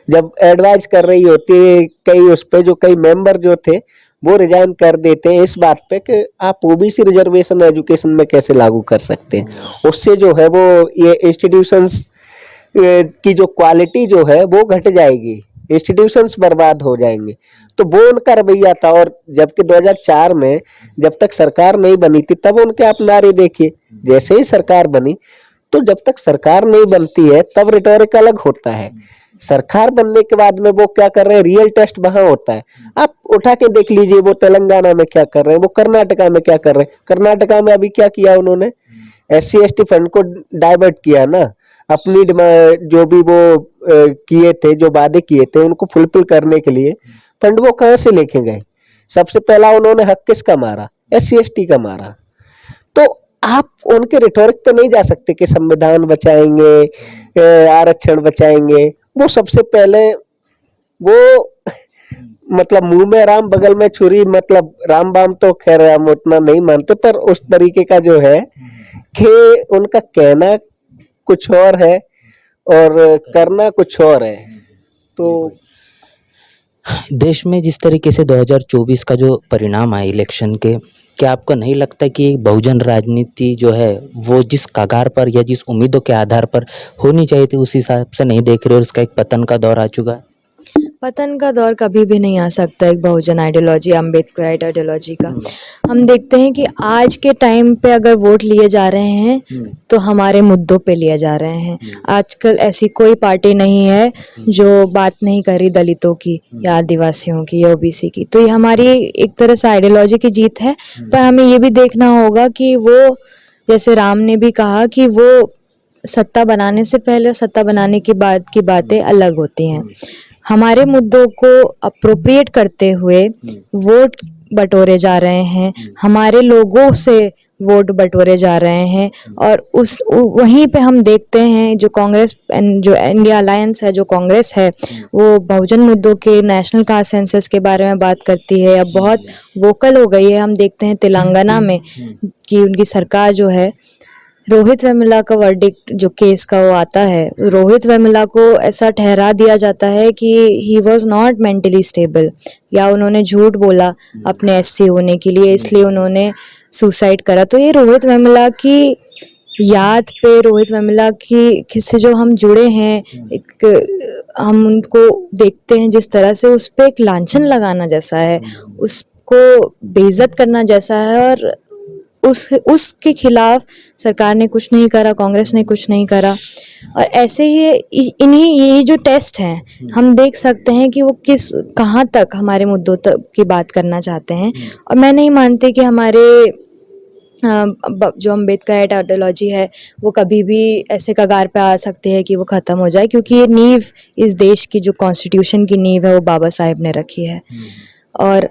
जब एडवाइज कर रही होती है, कई उस पे जो कई मेंबर जो थे वो रिजाइन कर देते हैं इस बात पे कि आप ओबीसी रिजर्वेशन एजुकेशन में कैसे लागू कर सकते हैं। उससे जो है वो ये इंस्टीट्यूशंस की जो क्वालिटी जो है वो घट जाएगी, इंस्टीट्यूशंस बर्बाद हो जाएंगे। तो वो उनका रवैया था। और जबकि 2004 में जब तक सरकार नहीं बनी थी तब उनके आप नारे देखिए, जैसे ही सरकार बनी, तो जब तक सरकार नहीं बनती है तब रिटोरिक अलग होता है। सरकार बनने के बाद में वो क्या कर रहे हैं, रियल टेस्ट वहां होता है। आप उठा के देख लीजिए वो तेलंगाना में क्या कर रहे हैं, वो कर्नाटका में क्या कर रहे हैं। कर्नाटका में अभी क्या किया उन्होंने, SC/ST फंड को डाइवर्ट किया ना, अपनी जो भी वो किए थे, जो वादे किए थे उनको फुलफिल करने के लिए फंड वो कहाँ से लेके गए। सबसे पहला उन्होंने हक किसका मारा, SC/ST का मारा। तो आप उनके रिटोरिक पे नहीं जा सकते कि संविधान बचाएंगे, आरक्षण बचाएंगे। वो सबसे पहले वो मतलब मुंह में राम बगल में छुरी, मतलब राम बाम तो खैर हम उतना नहीं मानते, पर उस तरीके का जो है कि उनका कहना कुछ और है और करना कुछ और है। तो देश में जिस तरीके से 2024 का जो परिणाम आए इलेक्शन के, क्या आपको नहीं लगता कि बहुजन राजनीति जो है वो जिस कगार पर या जिस उम्मीदों के आधार पर होनी चाहिए थी उस हिसाब से नहीं देख रहे और उसका एक पतन का दौर आ चुका है? पतन का दौर कभी भी नहीं आ सकता एक बहुजन आइडियोलॉजी, अम्बेडकर आइडियोलॉजी का। हम देखते हैं कि आज के टाइम पे अगर वोट लिए जा रहे हैं तो हमारे मुद्दों पे लिए जा रहे हैं। आजकल ऐसी कोई पार्टी नहीं है जो बात नहीं करी दलितों की या आदिवासियों की या ओबीसी की। तो ये हमारी एक तरह से आइडियोलॉजी की जीत है। पर हमें ये भी देखना होगा कि वो, जैसे राम ने भी कहा कि वो सत्ता बनाने से पहले और सत्ता बनाने के बाद की बातें अलग होती हैं। हमारे मुद्दों को अप्रोप्रिएट करते हुए वोट बटोरे जा रहे हैं, हमारे लोगों से वोट बटोरे जा रहे हैं। और उस वहीं पे हम देखते हैं जो कांग्रेस, जो इंडिया अलायंस है, जो कांग्रेस है, वो बहुजन मुद्दों के, नेशनल कास्ट सेंसस के बारे में बात करती है, अब बहुत वोकल हो गई है। हम देखते हैं तेलंगाना में कि उनकी सरकार जो है, रोहित वेमुला का वर्डिक्ट जो केस का वो आता है, रोहित वेमुला को ऐसा ठहरा दिया जाता है कि he was not mentally stable, या उन्होंने झूठ बोला अपने SC होने के लिए, इसलिए उन्होंने सुसाइड करा। तो ये रोहित वेमुला की याद पे, रोहित वेमुला की से जो हम जुड़े हैं, एक हम उनको देखते हैं जिस तरह से, उस पे एक लांछन लगाना जैसा है, उसको बेइज्जत करना जैसा है। और उसके खिलाफ सरकार ने कुछ नहीं करा, कांग्रेस ने कुछ नहीं करा। और ऐसे ही इन्हीं ये जो टेस्ट हैं हम देख सकते हैं कि वो किस कहाँ तक हमारे मुद्दों तक की बात करना चाहते हैं। और मैं नहीं मानती कि हमारे जो अम्बेडकर आइडियोलॉजी है वो कभी भी ऐसे कगार पे आ सकती है कि वो ख़त्म हो जाए, क्योंकि ये नींव इस देश की जो कॉन्स्टिट्यूशन की नींव है वो बाबा साहेब ने रखी है। और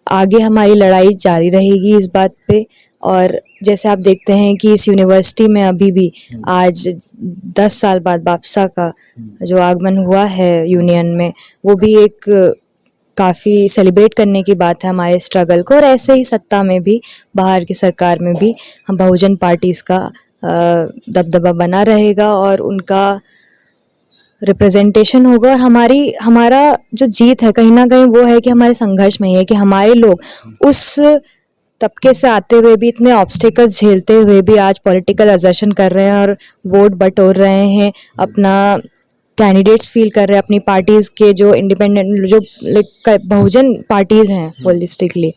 आगे हमारी लड़ाई जारी रहेगी इस बात पे। और जैसे आप देखते हैं कि इस यूनिवर्सिटी में अभी भी आज 10 साल बाद बापसा का जो आगमन हुआ है यूनियन में, वो भी एक काफ़ी सेलिब्रेट करने की बात है हमारे स्ट्रगल को। और ऐसे ही सत्ता में भी, बाहर की सरकार में भी हम बहुजन पार्टीज़ का दबदबा बना रहेगा और उनका रिप्रेजेंटेशन होगा। और हमारा जो जीत है कहीं ना कहीं वो है कि हमारे संघर्ष में ही है कि हमारे लोग उस तबके से आते हुए भी, इतने ऑब्स्टिकल्स झेलते हुए भी आज पॉलिटिकल असर्शन कर रहे हैं और वोट बटोर रहे हैं, अपना कैंडिडेट्स फील कर रहे हैं, अपनी पार्टीज़ के जो इंडिपेंडेंट जो लाइक बहुजन पार्टीज़ हैं होलिस्टिकली,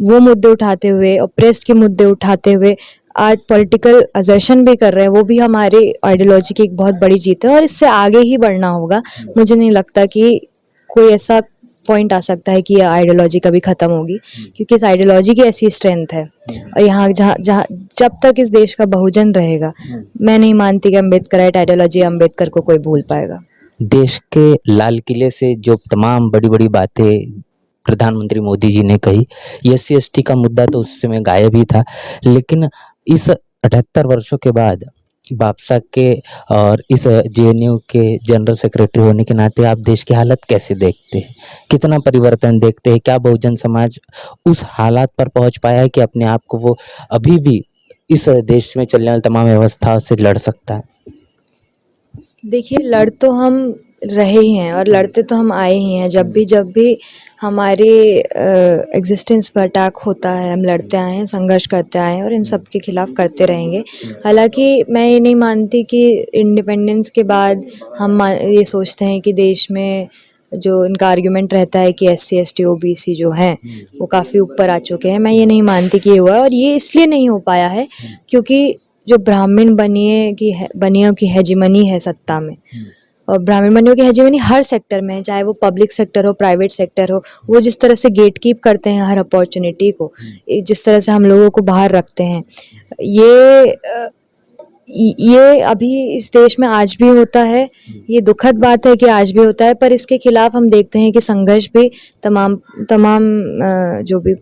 वो मुद्दे उठाते हुए, ऑप्रेस्ड के मुद्दे उठाते हुए आज पॉलिटिकल असर्शन भी कर रहे हैं। वो भी हमारी आइडियोलॉजी की एक बहुत बड़ी जीत है और इससे आगे ही बढ़ना होगा। मुझे नहीं लगता कि कोई ऐसा पॉइंट आ सकता है कि ये आइडियोलॉजी कभी ख़त्म होगी, क्योंकि इस आइडियोलॉजी की ऐसी स्ट्रेंथ है। और यहाँ जहाँ जहाँ जब तक इस देश का बहुजन रहेगा, मैं नहीं मानती कि अम्बेडकर आइडियोलॉजी अम्बेडकर को कोई भूल पाएगा। देश के लाल किले से जो तमाम बड़ी बड़ी बातें प्रधानमंत्री मोदी जी ने कही, SC ST का मुद्दा तो उस समय गायब ही था, लेकिन इस 78 वर्षों के बाद बापसा के और इस JNU के जनरल सेक्रेटरी होने के नाते आप देश की हालत कैसे देखते हैं? कितना परिवर्तन देखते हैं? क्या बहुजन समाज उस हालात पर पहुंच पाया है कि अपने आप को वो अभी भी इस देश में चलने वाली तमाम व्यवस्थाओं से लड़ सकता है? देखिए, लड़ तो हम रहे ही हैं और लड़ते तो हम आए ही हैं। जब भी हमारे एग्जिस्टेंस पर अटैक होता है, हम लड़ते आए हैं, संघर्ष करते आए हैं और इन सब के खिलाफ करते रहेंगे। हालांकि मैं ये नहीं मानती कि इंडिपेंडेंस के बाद हम ये सोचते हैं कि देश में जो इनका आर्ग्यूमेंट रहता है कि SC ST OBC जो हैं वो काफ़ी ऊपर आ चुके हैं, मैं ये नहीं मानती कि ये हुआ है। और ये इसलिए नहीं हो पाया है क्योंकि जो ब्राह्मण बनियों की हेजिमनी है सत्ता में, और ब्राह्मण बनियों की हेजिमनी हर सेक्टर में है, चाहे वो पब्लिक सेक्टर हो, प्राइवेट सेक्टर हो। वो जिस तरह से गेट कीप करते हैं हर अपॉर्चुनिटी को, जिस तरह से हम लोगों को बाहर रखते हैं, ये अभी इस देश में आज भी होता है। ये दुखद बात है कि आज भी होता है, पर इसके खिलाफ हम देखते हैं कि संघर्ष भी तमाम जो भी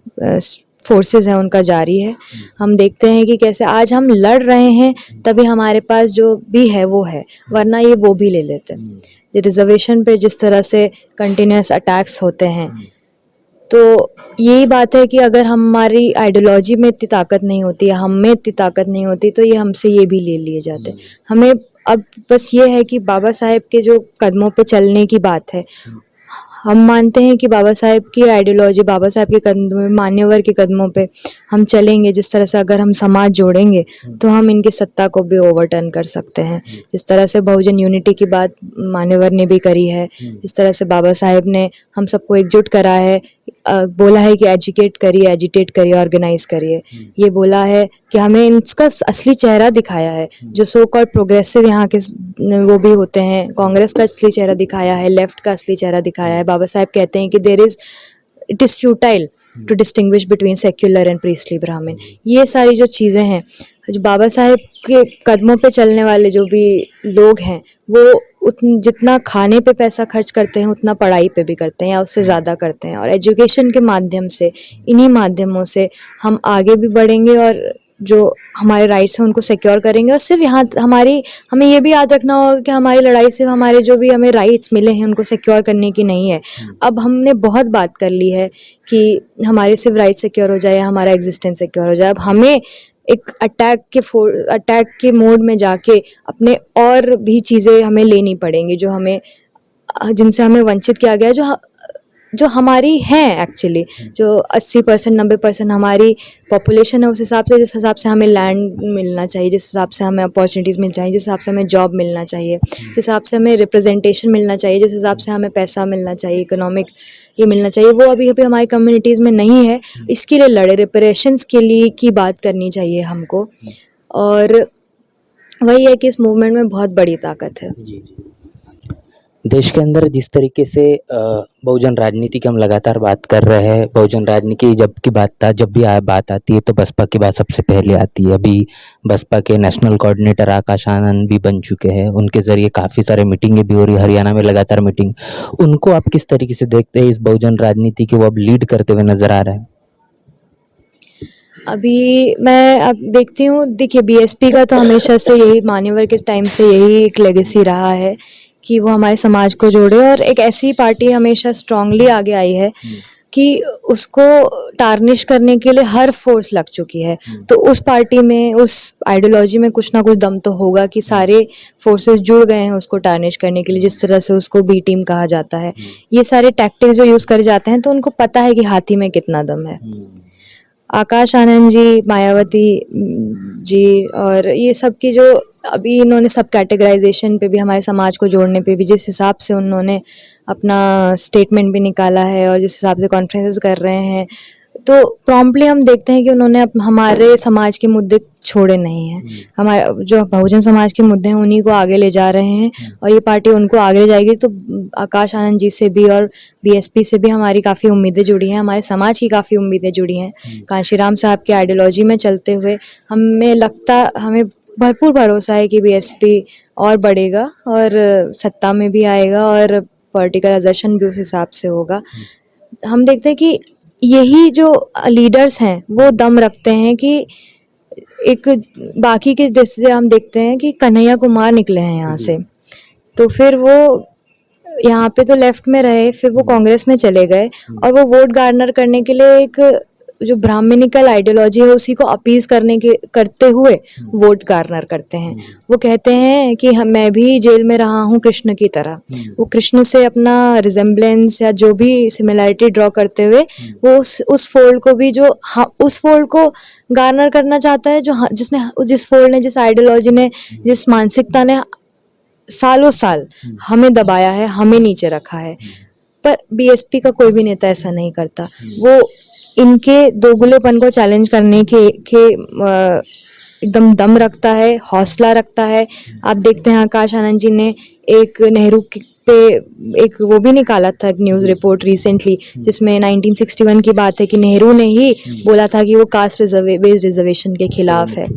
फोर्सेस हैं उनका जारी है। हम देखते हैं कि कैसे आज हम लड़ रहे हैं, तभी हमारे पास जो भी है वो है, वरना ये वो भी ले लेते हैं। ये रिजर्वेशन पे जिस तरह से कंटिन्यूस अटैक्स होते हैं, तो यही बात है कि अगर हमारी आइडियोलॉजी में इतनी ताकत नहीं होती, हम में इतनी ताकत नहीं होती, तो ये हमसे ये भी ले लिए जाते। हमें अब बस ये है कि बाबा साहेब के जो कदमों पे चलने की बात है, हम मानते हैं कि बाबा साहेब की आइडियोलॉजी, बाबा साहेब के कदमों में, मान्यवर के कदमों पे हम चलेंगे। जिस तरह से अगर हम समाज जोड़ेंगे तो हम इनकी सत्ता को भी ओवरटर्न कर सकते हैं। जिस तरह से बहुजन यूनिटी की बात मान्यवर ने भी करी है, जिस तरह से बाबा साहेब ने हम सबको एकजुट करा है, बोला है कि एजुकेट करिए, एजिटेट करिए, ऑर्गेनाइज करिए। ये बोला है कि हमें इसका असली चेहरा दिखाया है। जो सो कॉल्ड प्रोग्रेसिव यहाँ के वो भी होते हैं, कांग्रेस का असली चेहरा दिखाया है, लेफ्ट का असली चेहरा दिखाया है। बाबा साहेब कहते हैं कि it is futile to distinguish between secular and priestly Brahmin. ये सारी जो चीज़ें हैं, जो बाबा साहेब के कदमों पे चलने वाले जो भी लोग हैं, वो जितना खाने पे पैसा खर्च करते हैं उतना पढ़ाई पे भी करते हैं या उससे ज़्यादा करते हैं। और एजुकेशन के माध्यम से, इन्हीं माध्यमों से हम आगे भी बढ़ेंगे और जो हमारे राइट्स हैं उनको सिक्योर करेंगे। और सिर्फ यहाँ हमें ये भी याद रखना होगा कि हमारी लड़ाई सिर्फ हमारे जो भी हमें राइट्स मिले हैं उनको सिक्योर करने की नहीं है। अब हमने बहुत बात कर ली है कि हमारे सिर्फ राइट्स सिक्योर हो जाए या हमारा एग्जिस्टेंस सिक्योर हो जाए। अब हमें एक अटैक के मोड में जाके अपने और भी चीज़ें हमें लेनी पड़ेंगी जो जिनसे हमें वंचित किया गया है, जो हमारी हैं एक्चुअली। जो 80% 90% हमारी पॉपुलेशन है, उस हिसाब से, जिस हिसाब से हमें लैंड मिलना चाहिए, जिस हिसाब से हमें अपॉर्चुनिटीज़ मिल चाहिए, जिस हिसाब से हमें जॉब मिलना चाहिए, जिस हिसाब से हमें रिप्रेजेंटेशन मिलना चाहिए, जिस हिसाब से हमें पैसा मिलना चाहिए, इकोनॉमिक ये मिलना चाहिए, वो अभी हमारी कम्युनिटीज़ में नहीं है। इसके लिए लड़े, रिपरेशंस के लिए की बात करनी चाहिए हमको। और वही है कि इस मूवमेंट में बहुत बड़ी ताकत है। देश के अंदर जिस तरीके से बहुजन राजनीति की हम लगातार बात कर रहे हैं, बहुजन राजनीति जब भी बात आती है तो बसपा की बात सबसे पहले आती है। अभी बसपा के नेशनल कोऑर्डिनेटर आकाश आनंद भी बन चुके हैं, उनके ज़रिए काफ़ी सारे मीटिंगें भी हो रही है, हरियाणा में लगातार मीटिंग। उनको आप किस तरीके से देखते हैं, इस बहुजन राजनीति को वो अब लीड करते हुए नज़र आ रहे हैं? अभी मैं अब देखती हूँ, देखिए बीएसपी का तो हमेशा से यही मान्यवर के टाइम से यही एक लेगेसी रहा है कि वो हमारे समाज को जोड़े, और एक ऐसी पार्टी हमेशा स्ट्रांगली आगे आई है कि उसको टार्निश करने के लिए हर फोर्स लग चुकी है। तो उस पार्टी में, उस आइडियोलॉजी में कुछ ना कुछ दम तो होगा कि सारे फोर्सेस जुड़ गए हैं उसको टार्निश करने के लिए। जिस तरह से उसको बी टीम कहा जाता है, ये सारे टैक्टिक्स जो यूज़ करे जाते हैं, तो उनको पता है कि हाथी में कितना दम है। आकाश आनंद जी, मायावती जी, और ये सब की जो अभी इन्होंने सब कैटेगराइजेशन पे भी, हमारे समाज को जोड़ने पे भी, जिस हिसाब से उन्होंने अपना स्टेटमेंट भी निकाला है और जिस हिसाब से कॉन्फ्रेंसेस कर रहे हैं, तो प्रॉम्प्टली हम देखते हैं कि उन्होंने हमारे समाज के मुद्दे छोड़े नहीं हैं। हमारे जो बहुजन समाज के मुद्दे हैं उन्हीं को आगे ले जा रहे हैं, और ये पार्टी उनको आगे ले जाएगी। तो आकाश आनंद जी से भी और बीएसपी से भी हमारी काफ़ी उम्मीदें जुड़ी हैं, हमारे समाज की काफ़ी उम्मीदें जुड़ी हैं। कांशीराम साहब की आइडियोलॉजी में चलते हुए हमें भरपूर भरोसा है कि बीएसपी और बढ़ेगा और सत्ता में भी आएगा और पॉलिटिकलाइजेशन भी उस हिसाब से होगा। हम देखते हैं कि यही जो लीडर्स हैं वो दम रखते हैं कि एक बाकी के, जैसे हम देखते हैं कि कन्हैया कुमार निकले हैं यहाँ से, तो फिर वो यहाँ पे तो लेफ्ट में रहे, फिर वो कांग्रेस में चले गए, और वो वोट गार्नर करने के लिए एक जो ब्राह्मणिकल आइडियोलॉजी है उसी को अपीज करते हुए वोट गार्नर करते हैं। वो कहते हैं कि मैं भी जेल में रहा हूँ कृष्ण की तरह। वो कृष्ण से अपना रिजेम्बलेंस या जो भी सिमिलैरिटी ड्रॉ करते हुए वो उस फोल्ड को भी, जो उस फोल्ड को गार्नर करना चाहता है, जो जिस फोल्ड ने, जिस आइडियोलॉजी ने, जिस मानसिकता ने सालों साल हमें दबाया है, हमें नीचे रखा है। पर बीएसपी का कोई भी नेता ऐसा नहीं करता। वो इनके दोगलेपन को चैलेंज करने के एकदम दम रखता है, हौसला रखता है। आप देखते हैं आकाश आनंद जी ने एक नेहरू पे एक वो भी निकाला था, एक न्यूज़ रिपोर्ट रिसेंटली, जिसमें 1961 की बात है कि नेहरू ने ही बोला था कि वो कास्ट बेस्ड रिजर्वेशन के खिलाफ है।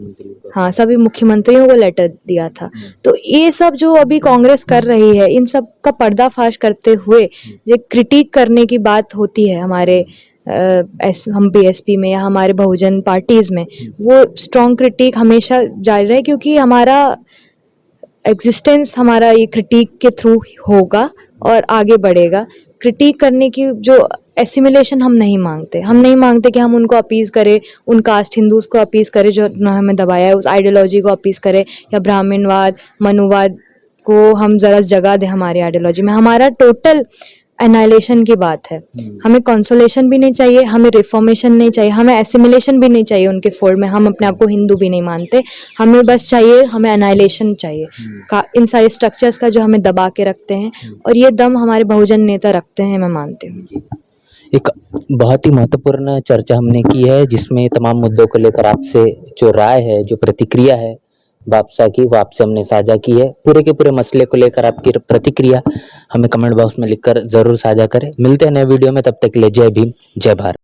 हाँ, सभी मुख्यमंत्रियों को लेटर दिया था। तो ये सब जो अभी कांग्रेस कर रही है, इन सब का पर्दाफाश करते हुए ये क्रिटिक करने की बात होती है हमारे हम बीएसपी में या हमारे बहुजन पार्टीज में, वो स्ट्रॉन्ग क्रिटिक हमेशा जारी रहे, क्योंकि हमारा एग्जिस्टेंस हमारा ये क्रिटिक के थ्रू होगा और आगे बढ़ेगा। क्रिटिक करने की जो एसिमिलेशन हम नहीं मांगते कि हम उनको अपीज़ करें, उन कास्ट हिंदूज को अपीज़ करें जो हमें दबाया है, उस आइडियोलॉजी को अपीज़ करें, या ब्राह्मणवाद, मनुवाद को हम ज़रा जगह दें हमारी आइडियोलॉजी में। हमारा टोटल एनाइलेशन की बात है। हमें कंसोलेशन भी नहीं चाहिए, हमें रिफॉर्मेशन नहीं चाहिए, हमें एसिमिलेशन भी नहीं चाहिए उनके फोल्ड में। हम अपने आप को हिंदू भी नहीं मानते, हमें बस चाहिए, हमें एनाइलेशन चाहिए इन सारे स्ट्रक्चर्स का जो हमें दबा के रखते हैं, और ये दम हमारे बहुजन नेता रखते हैं, मैं मानती हूँ। एक बहुत ही महत्वपूर्ण चर्चा हमने की है, जिसमें तमाम मुद्दों को लेकर आपसे जो राय है, जो प्रतिक्रिया है बापसा की, वो आपसे हमने साझा की है। पूरे के पूरे मसले को लेकर आपकी प्रतिक्रिया हमें कमेंट बॉक्स में लिखकर ज़रूर साझा करें। मिलते हैं नए वीडियो में, तब तक के लिए जय भीम, जय भारत।